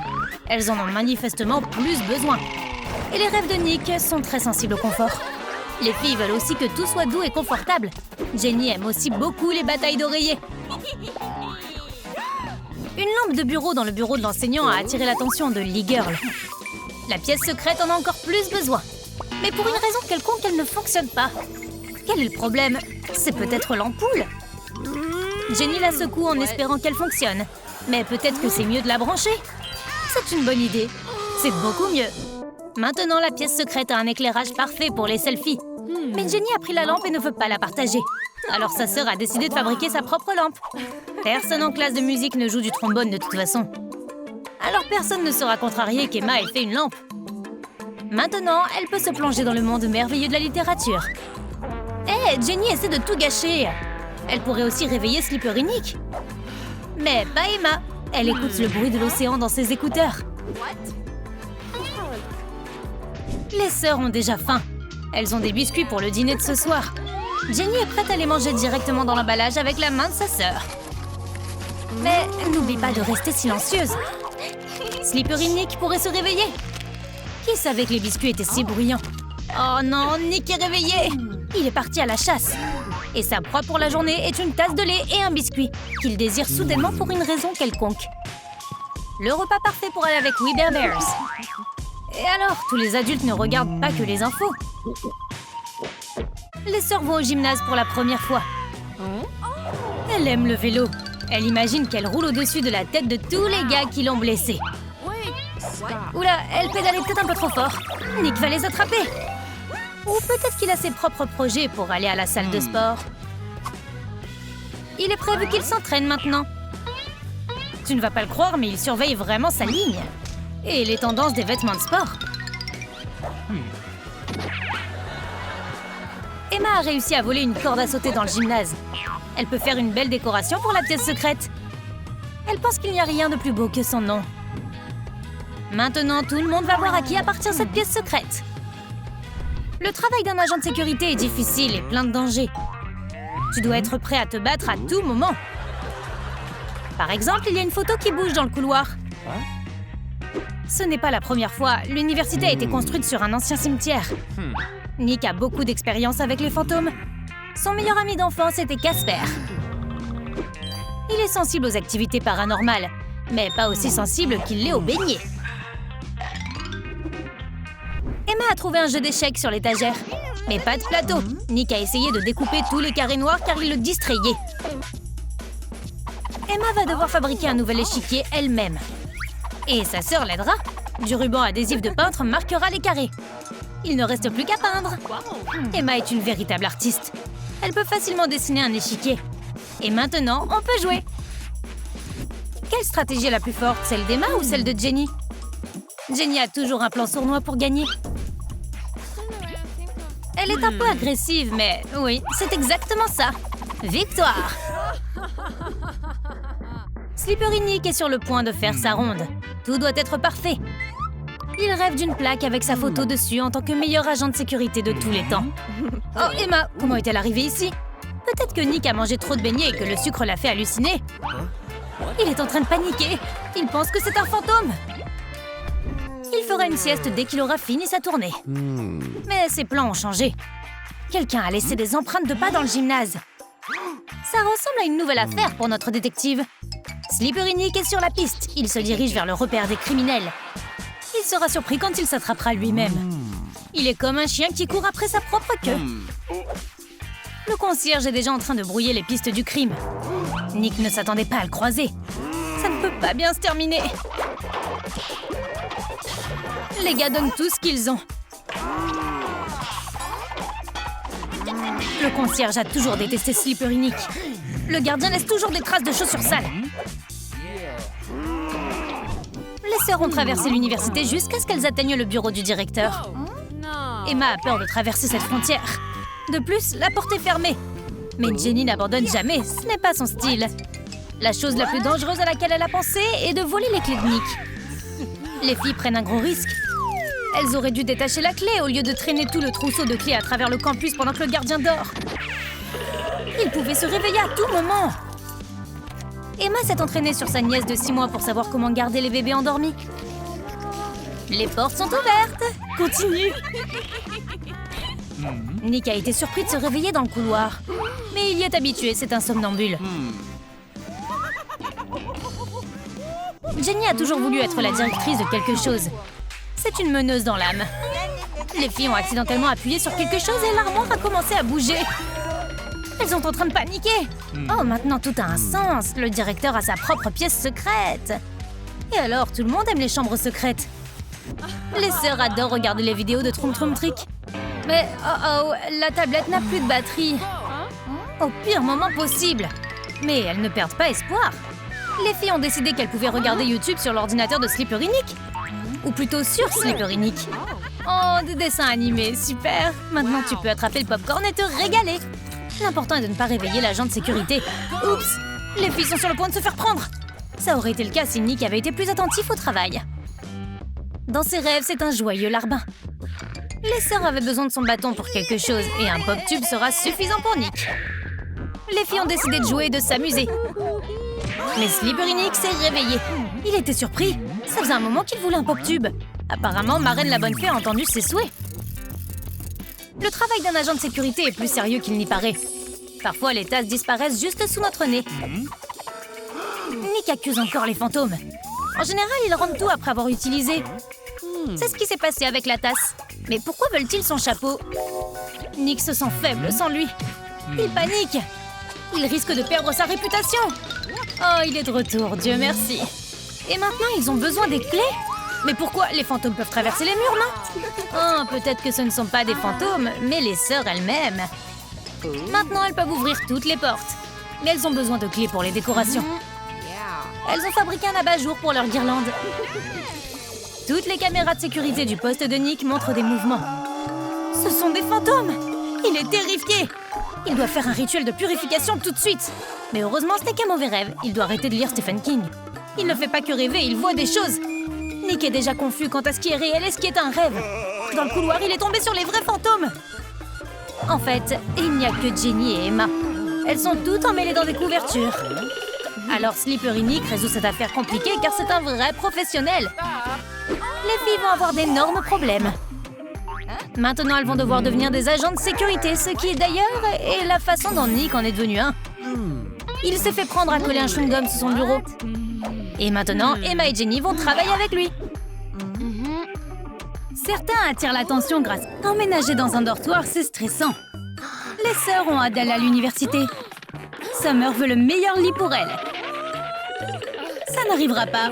Elles en ont manifestement plus besoin. Et les rêves de Nick sont très sensibles au confort. Les filles veulent aussi que tout soit doux et confortable. Jenny aime aussi beaucoup les batailles d'oreillers. Une lampe de bureau dans le bureau de l'enseignant a attiré l'attention de Lee Girl. La pièce secrète en a encore plus besoin. Mais pour une raison quelconque, elle ne fonctionne pas. Quel est le problème? C'est peut-être l'ampoule. Jenny la secoue en espérant qu'elle fonctionne. Mais peut-être que c'est mieux de la brancher. C'est une bonne idée. C'est beaucoup mieux. Maintenant, la pièce secrète a un éclairage parfait pour les selfies. Mais Jenny a pris la lampe et ne veut pas la partager. Alors sa sœur a décidé de fabriquer sa propre lampe. Personne en classe de musique ne joue du trombone de toute façon. Alors personne ne sera contrarié qu'Emma ait fait une lampe. Maintenant, elle peut se plonger dans le monde merveilleux de la littérature. Hé, Jenny essaie de tout gâcher. Elle pourrait aussi réveiller Slippery Nick. Mais pas Emma. Elle écoute le bruit de l'océan dans ses écouteurs. Les sœurs ont déjà faim. Elles ont des biscuits pour le dîner de ce soir. Jenny est prête à les manger directement dans l'emballage avec la main de sa sœur. Mais n'oublie pas de rester silencieuse. Slippery Nick pourrait se réveiller. Qui savait que les biscuits étaient si bruyants? Oh non, Nick est réveillé. Il est parti à la chasse. Et sa proie pour la journée est une tasse de lait et un biscuit, qu'il désire soudainement pour une raison quelconque. Le repas parfait pour aller avec We Bear Bears. Et alors, tous les adultes ne regardent pas que les infos. Les sœurs vont au gymnase pour la première fois. Elle aime le vélo. Elle imagine qu'elle roule au-dessus de la tête de tous les gars qui l'ont blessée. Oula, elle pédalait peut-être un peu trop fort. Nick va les attraper. Ou peut-être qu'il a ses propres projets pour aller à la salle de sport. Il est prévu qu'il s'entraîne maintenant. Tu ne vas pas le croire, mais il surveille vraiment sa ligne. Et les tendances des vêtements de sport. Emma a réussi à voler une corde à sauter dans le gymnase. Elle peut faire une belle décoration pour la pièce secrète. Elle pense qu'il n'y a rien de plus beau que son nom. Maintenant, tout le monde va voir à qui appartient cette pièce secrète. Le travail d'un agent de sécurité est difficile et plein de dangers. Tu dois être prêt à te battre à tout moment. Par exemple, il y a une photo qui bouge dans le couloir. Ce n'est pas la première fois. L'université a été construite sur un ancien cimetière. Nick a beaucoup d'expérience avec les fantômes. Son meilleur ami d'enfance était Casper. Il est sensible aux activités paranormales, mais pas aussi sensible qu'il l'est aux beignets. Emma Emma a trouvé un jeu d'échecs sur l'étagère. Mais pas de plateau. Nick a essayé de découper tous les carrés noirs car il le distrayait. Emma va devoir fabriquer un nouvel échiquier elle-même. Et sa sœur l'aidera. Du ruban adhésif de peintre marquera les carrés. Il ne reste plus qu'à peindre. Emma est une véritable artiste. Elle peut facilement dessiner un échiquier. Et maintenant, on peut jouer. Quelle stratégie est la plus forte, celle d'Emma ou celle de Jenny? Jenny a toujours un plan sournois pour gagner. Elle est un peu agressive, mais oui, c'est exactement ça. Victoire! Slippery Nick est sur le point de faire sa ronde. Tout doit être parfait. Il rêve d'une plaque avec sa photo dessus en tant que meilleur agent de sécurité de tous les temps. Oh, Emma, comment est-elle arrivée ici? Peut-être que Nick a mangé trop de beignets et que le sucre l'a fait halluciner. Il est en train de paniquer. Il pense que c'est un fantôme. Il fera une sieste dès qu'il aura fini sa tournée. Mais ses plans ont changé. Quelqu'un a laissé des empreintes de pas dans le gymnase. Ça ressemble à une nouvelle affaire pour notre détective. Slippery Nick est sur la piste. Il se dirige vers le repère des criminels. Il sera surpris quand il s'attrapera lui-même. Il est comme un chien qui court après sa propre queue. Le concierge est déjà en train de brouiller les pistes du crime. Nick ne s'attendait pas à le croiser. Ça ne peut pas bien se terminer. Les gars donnent tout ce qu'ils ont. Le concierge a toujours détesté Slippery Nick. Le gardien laisse toujours des traces de chaussures sales. Les sœurs ont traversé l'université jusqu'à ce qu'elles atteignent le bureau du directeur. Emma a peur de traverser cette frontière. De plus, la porte est fermée. Mais Jenny n'abandonne jamais, ce n'est pas son style. La chose la plus dangereuse à laquelle elle a pensé est de voler les clés de Nick. Les filles prennent un gros risque. Elles auraient dû détacher la clé au lieu de traîner tout le trousseau de clés à travers le campus pendant que le gardien dort. Il pouvait se réveiller à tout moment. Emma s'est entraînée sur sa nièce de 6 mois pour savoir comment garder les bébés endormis. Les portes sont ouvertes. Continue. Nick a été surpris de se réveiller dans le couloir. Mais il y est habitué, c'est un somnambule. Jenny a toujours voulu être la directrice de quelque chose. C'est une meneuse dans l'âme. Les filles ont accidentellement appuyé sur quelque chose et l'armoire a commencé à bouger. Elles sont en train de paniquer. Oh, maintenant tout a un sens. Le directeur a sa propre pièce secrète. Et alors, tout le monde aime les chambres secrètes. Les sœurs adorent regarder les vidéos de Troum Troum Trick. Mais oh, la tablette n'a plus de batterie. Au pire moment possible. Mais elles ne perdent pas espoir. Les filles ont décidé qu'elles pouvaient regarder YouTube sur l'ordinateur de Slippery Nick. Ou plutôt sur Slippery Nick. Oh, des dessins animés, super. Maintenant, tu peux attraper le popcorn et te régaler. L'important est de ne pas réveiller l'agent de sécurité. Oups, les filles sont sur le point de se faire prendre. Ça aurait été le cas si Nick avait été plus attentif au travail. Dans ses rêves, c'est un joyeux larbin. Les sœurs avaient besoin de son bâton pour quelque chose et un pop-tube sera suffisant pour Nick. Les filles ont décidé de jouer et de s'amuser. Mais Slippery Nick s'est réveillé. Il était surpris. Ça faisait un moment qu'il voulait un pop-tube. Apparemment, Marraine la bonne fée a entendu ses souhaits. Le travail d'un agent de sécurité est plus sérieux qu'il n'y paraît. Parfois, les tasses disparaissent juste sous notre nez. Nick accuse encore les fantômes. En général, ils rendent tout après avoir utilisé. C'est ce qui s'est passé avec la tasse. Mais pourquoi veulent-ils son chapeau? Nick se sent faible sans lui. Il panique. Il risque de perdre sa réputation. Oh, il est de retour, Dieu merci. Et maintenant, ils ont besoin des clés? Mais pourquoi? Les fantômes peuvent traverser les murs, non? Oh, peut-être que ce ne sont pas des fantômes, mais les sœurs elles-mêmes. Maintenant, elles peuvent ouvrir toutes les portes. Mais elles ont besoin de clés pour les décorations. Elles ont fabriqué un abat-jour pour leur guirlande. Toutes les caméras de sécurité du poste de Nick montrent des mouvements. Ce sont des fantômes! Il est terrifié! Il doit faire un rituel de purification tout de suite. Mais heureusement, ce n'est qu'un mauvais rêve. Il doit arrêter de lire Stephen King. Il ne fait pas que rêver, il voit des choses. Nick est déjà confus quant à ce qui est réel et ce qui est un rêve. Dans le couloir, il est tombé sur les vrais fantômes. En fait, il n'y a que Jenny et Emma. Elles sont toutes emmêlées dans des couvertures. Alors Slippery Nick résout cette affaire compliquée car c'est un vrai professionnel. Les filles vont avoir d'énormes problèmes. Maintenant, elles vont devoir devenir des agents de sécurité, ce qui d'ailleurs est la façon dont Nick en est devenu un. Il s'est fait prendre à coller un chewing-gum sous son bureau. Et maintenant, Emma et Jenny vont travailler avec lui. Certains attirent l'attention grâce à emménager dans un dortoir, c'est stressant. Les sœurs ont hâte d'aller à l'université. Summer veut le meilleur lit pour elle. Ça n'arrivera pas.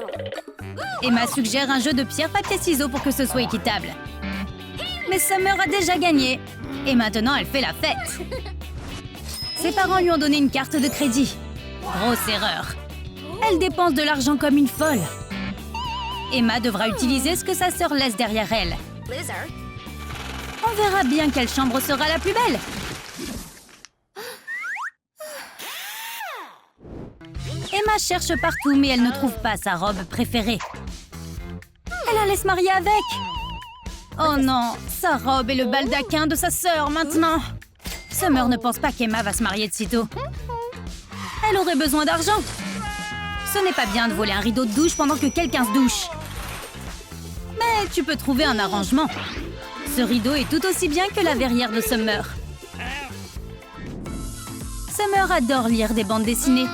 Emma suggère un jeu de pierre-papier-ciseaux pour que ce soit équitable. Mais Summer a déjà gagné. Et maintenant, elle fait la fête. Ses parents lui ont donné une carte de crédit. Grosse erreur. Elle dépense de l'argent comme une folle. Emma devra utiliser ce que sa sœur laisse derrière elle. On verra bien quelle chambre sera la plus belle. Emma cherche partout, mais elle ne trouve pas sa robe préférée. Elle allait se marier avec. Oh non, sa robe et le baldaquin de sa sœur maintenant. Summer ne pense pas qu'Emma va se marier de sitôt. Elle aurait besoin d'argent. Ce n'est pas bien de voler un rideau de douche pendant que quelqu'un se douche. Mais tu peux trouver un arrangement. Ce rideau est tout aussi bien que la verrière de Summer. Summer adore lire des bandes dessinées.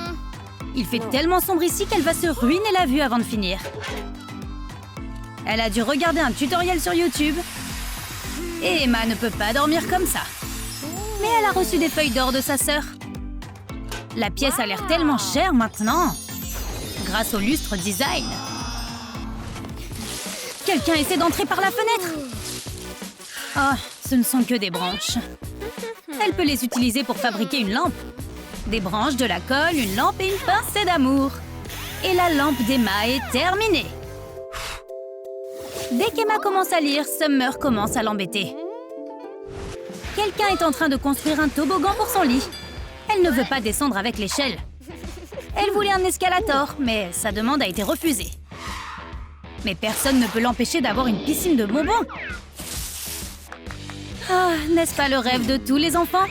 Il fait tellement sombre ici qu'elle va se ruiner la vue avant de finir. Elle a dû regarder un tutoriel sur YouTube. Et Emma ne peut pas dormir comme ça. Mais elle a reçu des feuilles d'or de sa sœur. La pièce a l'air tellement chère maintenant. Grâce au lustre design. Quelqu'un essaie d'entrer par la fenêtre. Oh, ce ne sont que des branches. Elle peut les utiliser pour fabriquer une lampe. Des branches, de la colle, une lampe et une pincée d'amour. Et la lampe d'Emma est terminée. Dès qu'Emma commence à lire, Summer commence à l'embêter. Quelqu'un est en train de construire un toboggan pour son lit. Elle ne veut pas descendre avec l'échelle. Elle voulait un escalator, mais sa demande a été refusée. Mais personne ne peut l'empêcher d'avoir une piscine de bonbons. Ah, n'est-ce pas le rêve de tous les enfants?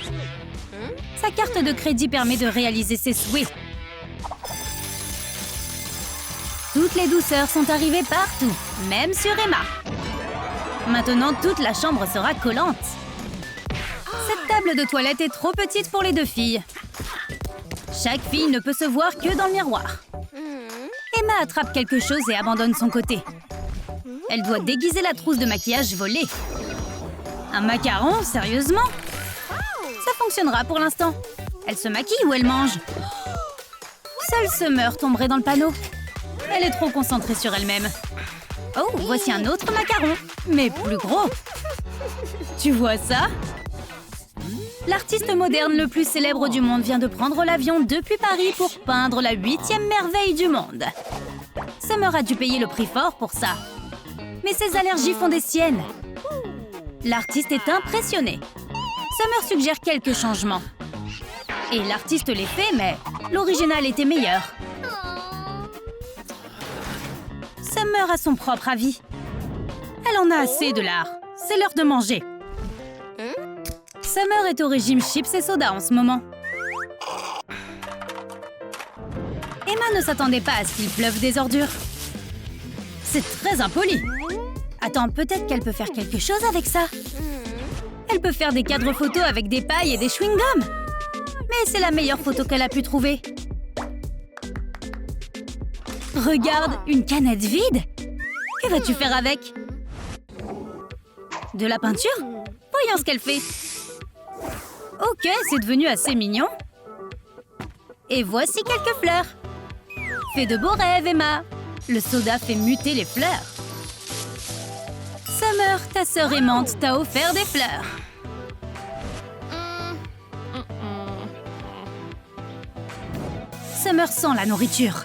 Sa carte de crédit permet de réaliser ses souhaits. Toutes les douceurs sont arrivées partout, même sur Emma. Maintenant, toute la chambre sera collante. Cette table de toilette est trop petite pour les deux filles. Chaque fille ne peut se voir que dans le miroir. Emma attrape quelque chose et abandonne son côté. Elle doit déguiser la trousse de maquillage volée. Un macaron, sérieusement? Ça fonctionnera pour l'instant. Elle se maquille ou elle mange? Seule Summer tomberait dans le panneau. Elle est trop concentrée sur elle-même. Oh, voici un autre macaron, mais plus gros. Tu vois ça? L'artiste moderne le plus célèbre du monde vient de prendre l'avion depuis Paris pour peindre la 8e merveille du monde. Summer a dû payer le prix fort pour ça. Mais ses allergies font des siennes. L'artiste est impressionné. Summer suggère quelques changements. Et l'artiste les fait, mais l'original était meilleur. Summer a son propre avis. Elle en a assez de l'art. C'est l'heure de manger. Summer est au régime chips et soda en ce moment. Emma ne s'attendait pas à ce qu'il pleuve des ordures. C'est très impoli. Attends, peut-être qu'elle peut faire quelque chose avec ça. Elle peut faire des cadres photos avec des pailles et des chewing-gums. Mais c'est la meilleure photo qu'elle a pu trouver. Regarde, une canette vide. Que vas-tu faire avec? De la peinture? Voyons ce qu'elle fait. Ok, c'est devenu assez mignon. Et voici quelques fleurs. Fais de beaux rêves, Emma. Le soda fait muter les fleurs. Summer, ta sœur aimante, t'a offert des fleurs. Summer sent la nourriture.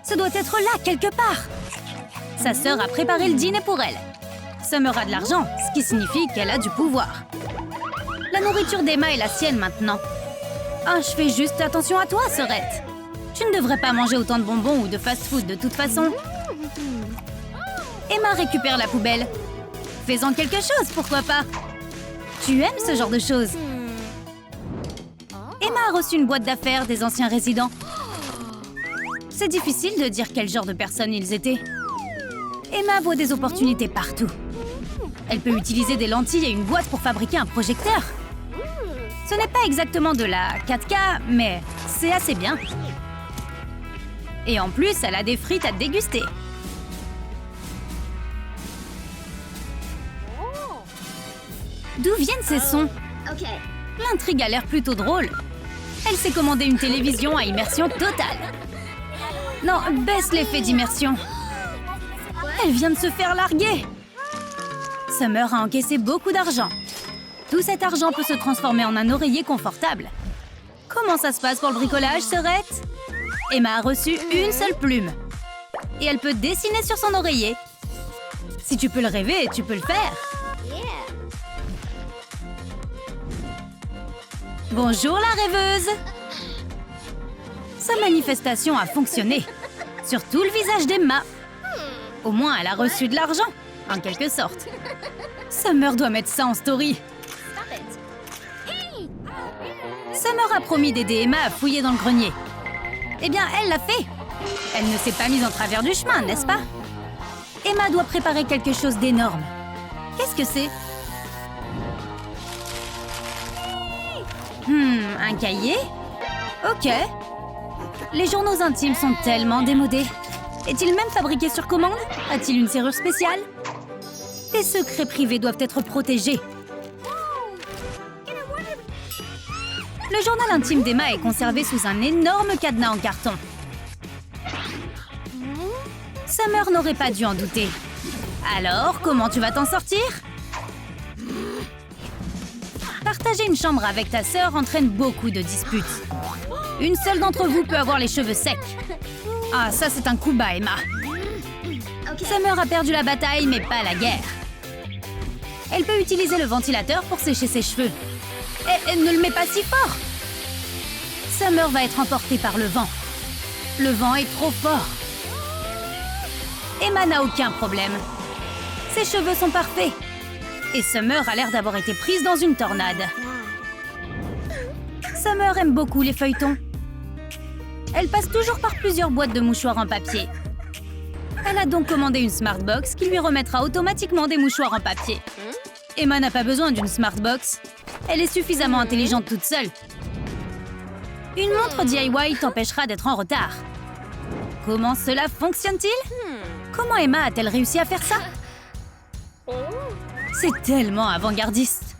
Ça doit être là, quelque part. Sa sœur a préparé le dîner pour elle. Summer a de l'argent, ce qui signifie qu'elle a du pouvoir. La nourriture d'Emma est la sienne maintenant. Ah, je fais juste attention à toi, sœurette. Tu ne devrais pas manger autant de bonbons ou de fast-food de toute façon. Emma récupère la poubelle. Fais-en quelque chose, pourquoi pas? Tu aimes ce genre de choses? Emma a reçu une boîte d'affaires des anciens résidents. C'est difficile de dire quel genre de personnes ils étaient. Emma voit des opportunités partout. Elle peut utiliser des lentilles et une boîte pour fabriquer un projecteur. Ce n'est pas exactement de la 4K, mais c'est assez bien. Et en plus, elle a des frites à déguster. D'où viennent ces sons? L'intrigue a l'air plutôt drôle. Elle s'est commandé une télévision à immersion totale. Non, baisse l'effet d'immersion. Elle vient de se faire larguer. Summer a encaissé beaucoup d'argent. Tout cet argent peut se transformer en un oreiller confortable. Comment ça se passe pour le bricolage, Sœurette? Emma a reçu une seule plume. Et elle peut dessiner sur son oreiller. Si tu peux le rêver, tu peux le faire. Bonjour la rêveuse! Sa manifestation a fonctionné. Sur tout le visage d'Emma. Au moins, elle a reçu de l'argent, en quelque sorte. Summer doit mettre ça en story. Summer a promis d'aider Emma à fouiller dans le grenier. Eh bien, elle l'a fait. Elle ne s'est pas mise en travers du chemin, n'est-ce pas? Emma doit préparer quelque chose d'énorme. Qu'est-ce que c'est? Un cahier? Ok. Les journaux intimes sont tellement démodés. Est-il même fabriqué sur commande? A-t-il une serrure spéciale? Tes secrets privés doivent être protégés. Le journal intime d'Emma est conservé sous un énorme cadenas en carton. Summer n'aurait pas dû en douter. Alors, comment tu vas t'en sortir? Partager une chambre avec ta sœur entraîne beaucoup de disputes. Une seule d'entre vous peut avoir les cheveux secs. Ah, ça c'est un coup bas, Emma. Summer a perdu la bataille, mais pas la guerre. Elle peut utiliser le ventilateur pour sécher ses cheveux. Et ne le mets pas si fort! Summer va être emportée par le vent. Le vent est trop fort. Emma n'a aucun problème. Ses cheveux sont parfaits. Et Summer a l'air d'avoir été prise dans une tornade. Summer aime beaucoup les feuilletons. Elle passe toujours par plusieurs boîtes de mouchoirs en papier. Elle a donc commandé une Smartbox qui lui remettra automatiquement des mouchoirs en papier. Emma n'a pas besoin d'une Smartbox. Elle est suffisamment intelligente toute seule. Une montre DIY t'empêchera d'être en retard. Comment cela fonctionne-t-il? Comment Emma a-t-elle réussi à faire ça? C'est tellement avant-gardiste.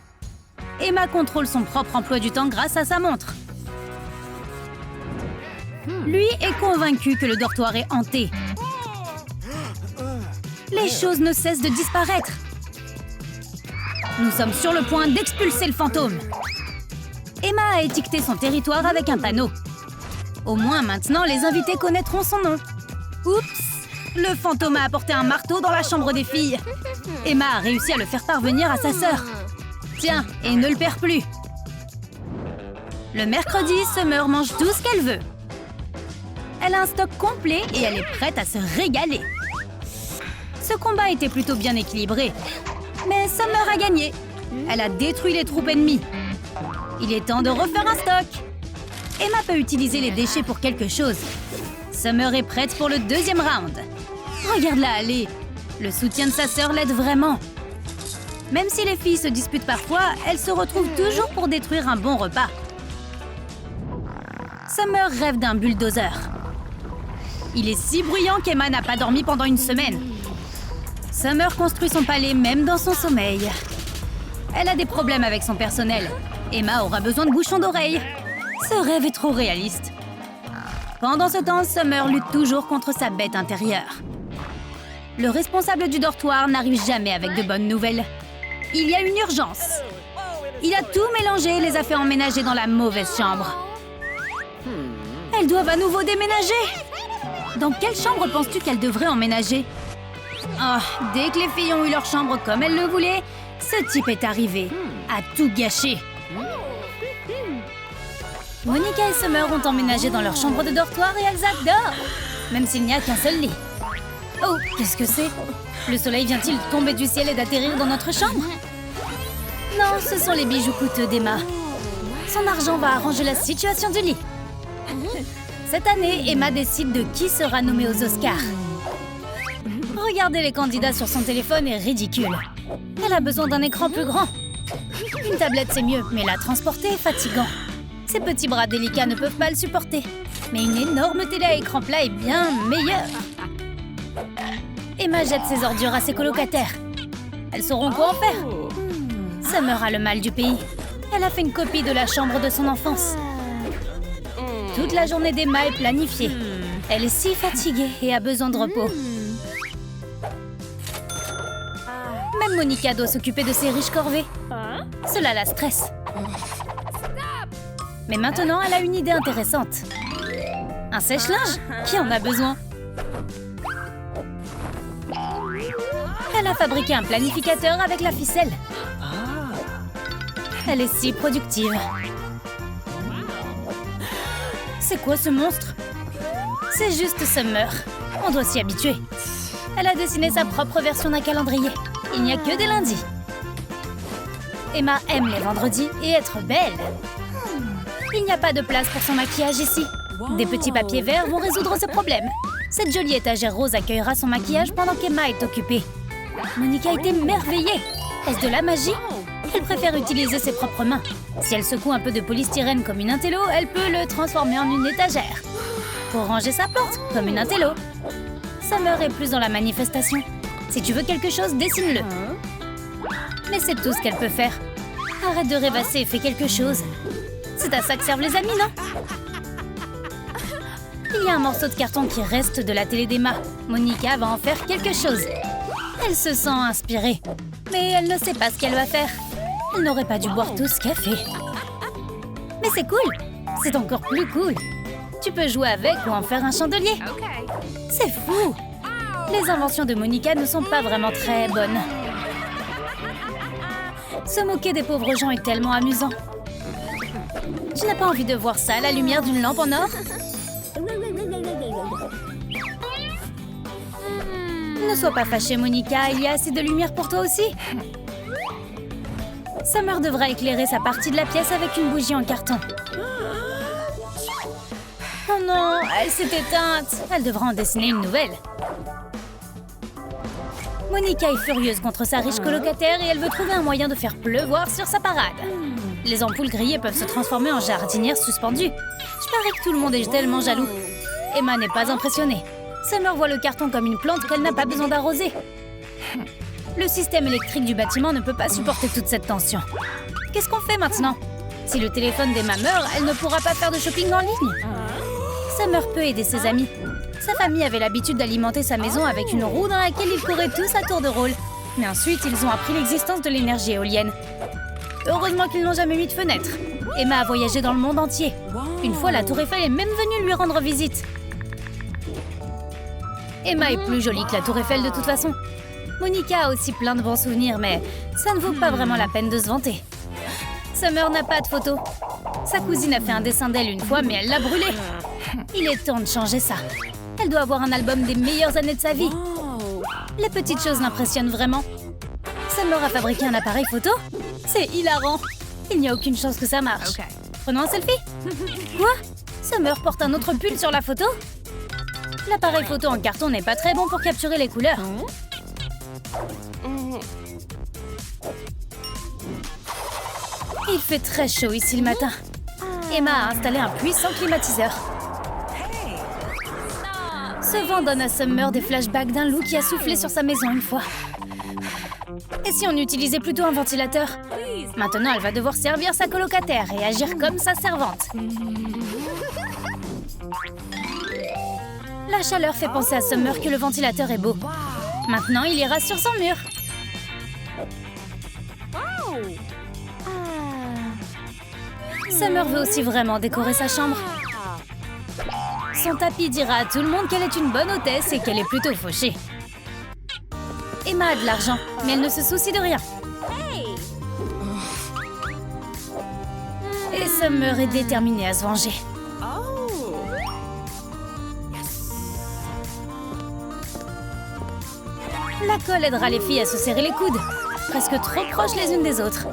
Emma contrôle son propre emploi du temps grâce à sa montre. Lui est convaincu que le dortoir est hanté. Les choses ne cessent de disparaître. Nous sommes sur le point d'expulser le fantôme. Emma a étiqueté son territoire avec un panneau. Au moins maintenant, les invités connaîtront son nom. Oups! Le fantôme a apporté un marteau dans la chambre des filles. Emma a réussi à le faire parvenir à sa sœur. Tiens, et ne le perds plus. Le mercredi, Summer mange tout ce qu'elle veut. Elle a un stock complet et elle est prête à se régaler. Ce combat était plutôt bien équilibré. Mais Summer a gagné. Elle a détruit les troupes ennemies. Il est temps de refaire un stock. Emma peut utiliser les déchets pour quelque chose. Summer est prête pour le deuxième round. Regarde-la aller. Le soutien de sa sœur l'aide vraiment. Même si les filles se disputent parfois, elles se retrouvent toujours pour détruire un bon repas. Summer rêve d'un bulldozer. Il est si bruyant qu'Emma n'a pas dormi pendant une semaine. Summer construit son palais même dans son sommeil. Elle a des problèmes avec son personnel. Emma aura besoin de bouchons d'oreilles. Ce rêve est trop réaliste. Pendant ce temps, Summer lutte toujours contre sa bête intérieure. Le responsable du dortoir n'arrive jamais avec de bonnes nouvelles. Il y a une urgence. Il a tout mélangé et les a fait emménager dans la mauvaise chambre. Elles doivent à nouveau déménager. Dans quelle chambre penses-tu qu'elles devraient emménager? Oh, dès que les filles ont eu leur chambre comme elles le voulaient, ce type est arrivé, à tout gâcher. Monica et Summer ont emménagé dans leur chambre de dortoir et elles adorent, même s'il n'y a qu'un seul lit. Oh, qu'est-ce que c'est? Le soleil vient-il tomber du ciel et d'atterrir dans notre chambre? Non, ce sont les bijoux coûteux d'Emma. Son argent va arranger la situation du lit. Cette année, Emma décide de qui sera nommé aux Oscars. Regarder les candidats sur son téléphone est ridicule. Elle a besoin d'un écran plus grand. Une tablette, c'est mieux, mais la transporter est fatigant. Ses petits bras délicats ne peuvent pas le supporter. Mais une énorme télé à écran plat est bien meilleure. Emma jette ses ordures à ses colocataires. Elles sauront quoi en faire. Summer a le mal du pays. Elle a fait une copie de la chambre de son enfance. Toute la journée d'Emma est planifiée. Elle est si fatiguée et a besoin de repos. Même Monica doit s'occuper de ses riches corvées. Cela la stresse. Mais maintenant, elle a une idée intéressante. Un sèche-linge? Qui en a besoin? Elle a fabriqué un planificateur avec la ficelle. Elle est si productive. C'est quoi ce monstre? C'est juste Summer. On doit s'y habituer. Elle a dessiné sa propre version d'un calendrier. Il n'y a que des lundis. Emma aime les vendredis et être belle. Il n'y a pas de place pour son maquillage ici. Des petits papiers verts vont résoudre ce problème. Cette jolie étagère rose accueillera son maquillage pendant qu'Emma est occupée. Monica est émerveillée. Est-ce de la magie? Elle préfère utiliser ses propres mains. Si elle secoue un peu de polystyrène comme une intello, elle peut le transformer en une étagère. Pour ranger sa porte, comme une intello. Summer est plus dans la manifestation. Si tu veux quelque chose, dessine-le. Mais c'est tout ce qu'elle peut faire. Arrête de rêvasser et fais quelque chose. C'est à ça que servent les amis, non? Il y a un morceau de carton qui reste de la télé d'Emma. Monica va en faire quelque chose. Elle se sent inspirée. Mais elle ne sait pas ce qu'elle va faire. Elle n'aurait pas dû boire tout ce café. Mais c'est cool. C'est encore plus cool. Tu peux jouer avec ou en faire un chandelier. C'est fou. Les inventions de Monica ne sont pas vraiment très bonnes. Se moquer des pauvres gens est tellement amusant. Tu n'as pas envie de voir ça à la lumière d'une lampe en or? Ne sois pas fâchée, Monica. Il y a assez de lumière pour toi aussi. Summer devra éclairer sa partie de la pièce avec une bougie en carton. Oh non, elle s'est éteinte. Elle devra en dessiner une nouvelle. Monica est furieuse contre sa riche colocataire et elle veut trouver un moyen de faire pleuvoir sur sa parade. Les ampoules grillées peuvent se transformer en jardinières suspendues. Je parie que tout le monde est tellement jaloux. Emma n'est pas impressionnée. Summer voit le carton comme une plante qu'elle n'a pas besoin d'arroser. Le système électrique du bâtiment ne peut pas supporter toute cette tension. Qu'est-ce qu'on fait maintenant? Si le téléphone d'Emma meurt, elle ne pourra pas faire de shopping en ligne. Summer peut aider ses amis. Sa famille avait l'habitude d'alimenter sa maison avec une roue dans laquelle ils couraient tous à tour de rôle. Mais ensuite, ils ont appris l'existence de l'énergie éolienne. Heureusement qu'ils n'ont jamais mis de fenêtre. Emma a voyagé dans le monde entier. Une fois, la Tour Eiffel est même venue lui rendre visite. Emma est plus jolie que la Tour Eiffel de toute façon. Monica a aussi plein de bons souvenirs, mais ça ne vaut pas vraiment la peine de se vanter. Summer n'a pas de photo. Sa cousine a fait un dessin d'elle une fois, mais elle l'a brûlé. Il est temps de changer ça. Elle doit avoir un album des meilleures années de sa vie. Les petites choses l'impressionnent vraiment. Summer a fabriqué un appareil photo? C'est hilarant. Il n'y a aucune chance que ça marche. Prenons un selfie. Quoi? Summer porte un autre pull sur la photo? L'appareil photo en carton n'est pas très bon pour capturer les couleurs. Il fait très chaud ici le matin. Emma a installé un puissant climatiseur. Ce vent donne à Summer des flashbacks d'un loup qui a soufflé sur sa maison une fois. Et si on utilisait plutôt un ventilateur? Maintenant, elle va devoir servir sa colocataire et agir comme sa servante. La chaleur fait penser à Summer que le ventilateur est beau. Maintenant, il ira sur son mur. Summer veut aussi vraiment décorer sa chambre. Son tapis dira à tout le monde qu'elle est une bonne hôtesse et qu'elle est plutôt fauchée. Emma a de l'argent, mais elle ne se soucie de rien. Et Summer est déterminée à se venger. La colle aidera les filles à se serrer les coudes, presque trop proches les unes des autres.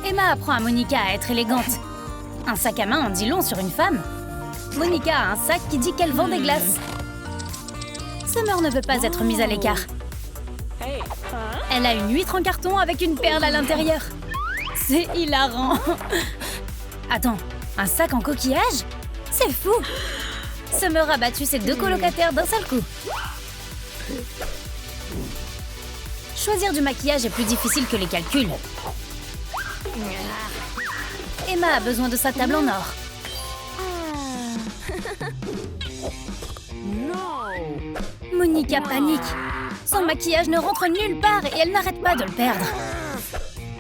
Emma apprend à Monica à être élégante. Un sac à main en dit long sur une femme. Monica a un sac qui dit qu'elle vend des glaces. Summer ne veut pas être mise à l'écart. Elle a une huître en carton avec une perle à l'intérieur. C'est hilarant. Attends, un sac en coquillage? C'est fou! Summer a battu ses deux colocataires d'un seul coup. Choisir du maquillage est plus difficile que les calculs. Emma a besoin de sa table en or. Monica panique. Son maquillage ne rentre nulle part et elle n'arrête pas de le perdre.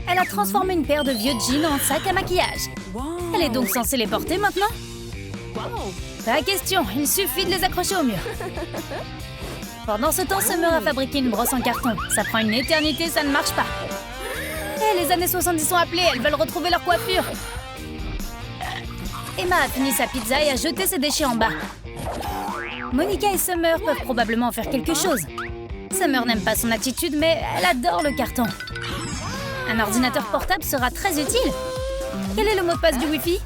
Elle a transformé une paire de vieux jeans en sac à maquillage. Elle est donc censée les porter maintenant? Pas question, il suffit de les accrocher au mur. Pendant ce temps, Summer a fabriqué une brosse en carton. Ça prend une éternité, ça ne marche pas. Et les années 70 sont appelées, elles veulent retrouver leur coiffure. Emma a fini sa pizza et a jeté ses déchets en bas. Monica et Summer peuvent probablement en faire quelque chose. Summer n'aime pas son attitude, mais elle adore le carton. Un ordinateur portable sera très utile. Quel est le mot de passe du Wi-Fi?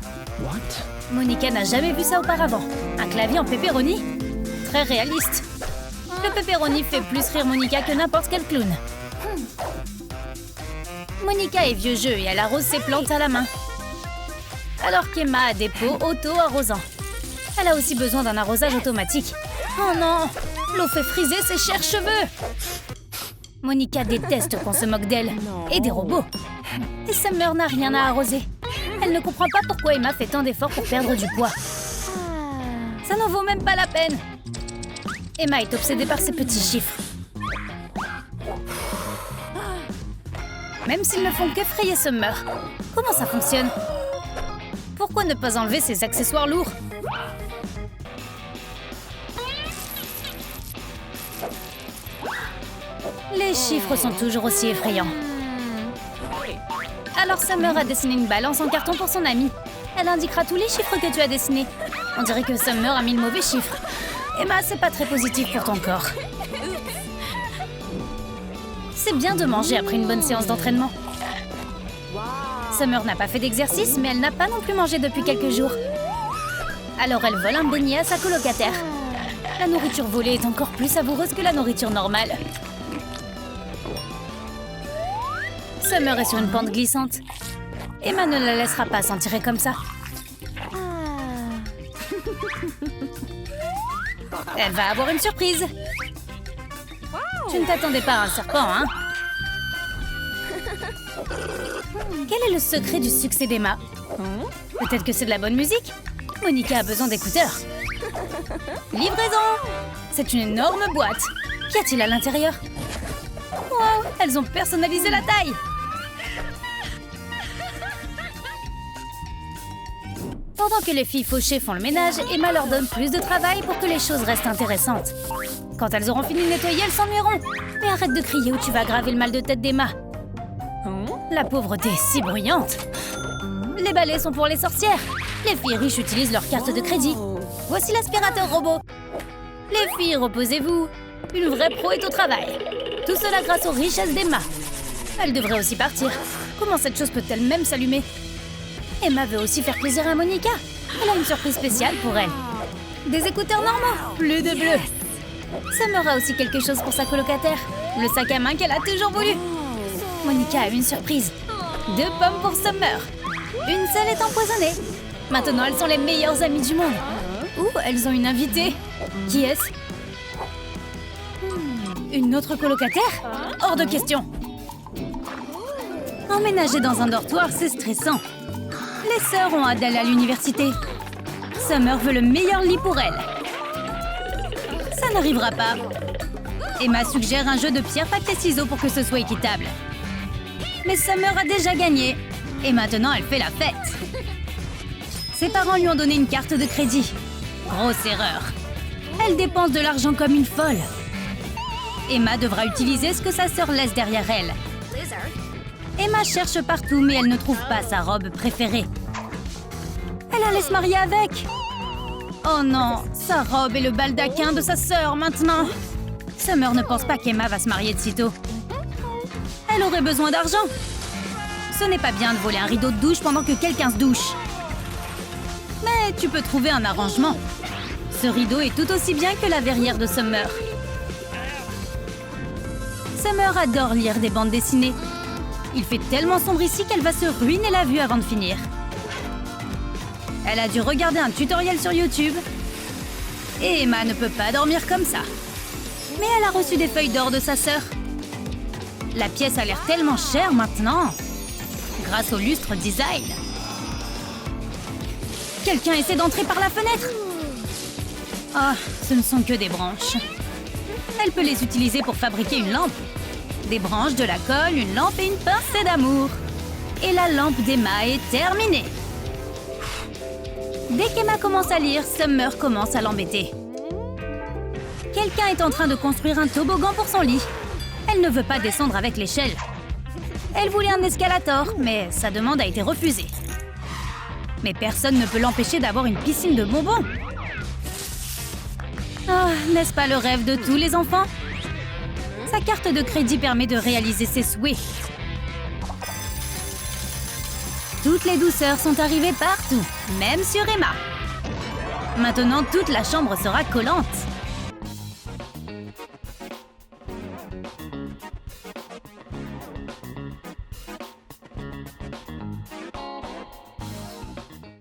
Monica n'a jamais vu ça auparavant. Un clavier en pepperoni? Très réaliste. Le pepperoni fait plus rire Monica que n'importe quel clown. Monica est vieux jeu et elle arrose ses plantes à la main. Alors qu'Emma a des pots auto-arrosants. Elle a aussi besoin d'un arrosage automatique. Oh non! L'eau fait friser ses chers cheveux! Monica déteste qu'on se moque d'elle et des robots. Et Summer n'a rien à arroser. Elle ne comprend pas pourquoi Emma fait tant d'efforts pour perdre du poids. Ça n'en vaut même pas la peine. Emma est obsédée par ces petits chiffres. Même s'ils ne font qu'effrayer Summer. Comment ça fonctionne? Pourquoi ne pas enlever ces accessoires lourds? Les chiffres sont toujours aussi effrayants. Alors Summer a dessiné une balance en carton pour son amie. Elle indiquera tous les chiffres que tu as dessinés. On dirait que Summer a mis le mauvais chiffre. Emma, c'est pas très positif pour ton corps. C'est bien de manger après une bonne séance d'entraînement. Summer n'a pas fait d'exercice, mais elle n'a pas non plus mangé depuis quelques jours. Alors elle vole un beignet à sa colocataire. La nourriture volée est encore plus savoureuse que la nourriture normale. Summer est sur une pente glissante. Emma ne la laissera pas s'en tirer comme ça. Elle va avoir une surprise. Tu ne t'attendais pas à un serpent, hein? Quel est le secret du succès d'Emma? Peut-être que c'est de la bonne musique? Monica a besoin d'écouteurs. Livraison! C'est une énorme boîte. Qu'y a-t-il à l'intérieur? Wow, elles ont personnalisé la taille! Pendant que les filles fauchées font le ménage, Emma leur donne plus de travail pour que les choses restent intéressantes. Quand elles auront fini de nettoyer, elles s'ennuieront. Mais arrête de crier ou tu vas aggraver le mal de tête d'Emma. La pauvreté est si bruyante. Les balais sont pour les sorcières. Les filles riches utilisent leur carte de crédit. Voici l'aspirateur robot. Les filles, reposez-vous. Une vraie pro est au travail. Tout cela grâce aux richesses d'Emma. Elle devrait aussi partir. Comment cette chose peut-elle même s'allumer? Emma veut aussi faire plaisir à Monica. Elle a une surprise spéciale pour elle. Des écouteurs normaux, plus de bleu. Summer a aussi quelque chose pour sa colocataire. Le sac à main qu'elle a toujours voulu. Monica a une surprise. 2 pommes pour Summer. Une seule est empoisonnée. Maintenant, elles sont les meilleures amies du monde. Ouh, elles ont une invitée. Qui est-ce? Une autre colocataire? Hors de question. Emménager dans un dortoir, c'est stressant. Les sœurs ont hâte d'aller à l'université. Summer veut le meilleur lit pour elle. Ça n'arrivera pas. Emma suggère un jeu de pierre, papier, ciseaux pour que ce soit équitable. Mais Summer a déjà gagné. Et maintenant, elle fait la fête. Ses parents lui ont donné une carte de crédit. Grosse erreur. Elle dépense de l'argent comme une folle. Emma devra utiliser ce que sa sœur laisse derrière elle. Emma cherche partout, mais elle ne trouve pas sa robe préférée. Elle allait se marier avec. Oh non, sa robe et le baldaquin de sa sœur maintenant. Summer ne pense pas qu'Emma va se marier de sitôt. Elle aurait besoin d'argent. Ce n'est pas bien de voler un rideau de douche pendant que quelqu'un se douche. Mais tu peux trouver un arrangement. Ce rideau est tout aussi bien que la verrière de Summer. Summer adore lire des bandes dessinées. Il fait tellement sombre ici qu'elle va se ruiner la vue avant de finir. Elle a dû regarder un tutoriel sur YouTube. Et Emma ne peut pas dormir comme ça. Mais elle a reçu des feuilles d'or de sa sœur. La pièce a l'air tellement chère maintenant. Grâce au lustre design. Quelqu'un essaie d'entrer par la fenêtre. Ah, ce ne sont que des branches. Elle peut les utiliser pour fabriquer une lampe. Des branches, de la colle, une lampe et une pincée d'amour. Et la lampe d'Emma est terminée. Dès qu'Emma commence à lire, Summer commence à l'embêter. Quelqu'un est en train de construire un toboggan pour son lit. Elle ne veut pas descendre avec l'échelle. Elle voulait un escalator, mais sa demande a été refusée. Mais personne ne peut l'empêcher d'avoir une piscine de bonbons. Ah, n'est-ce pas le rêve de tous les enfants? Sa carte de crédit permet de réaliser ses souhaits. Toutes les douceurs sont arrivées partout, même sur Emma. Maintenant, toute la chambre sera collante.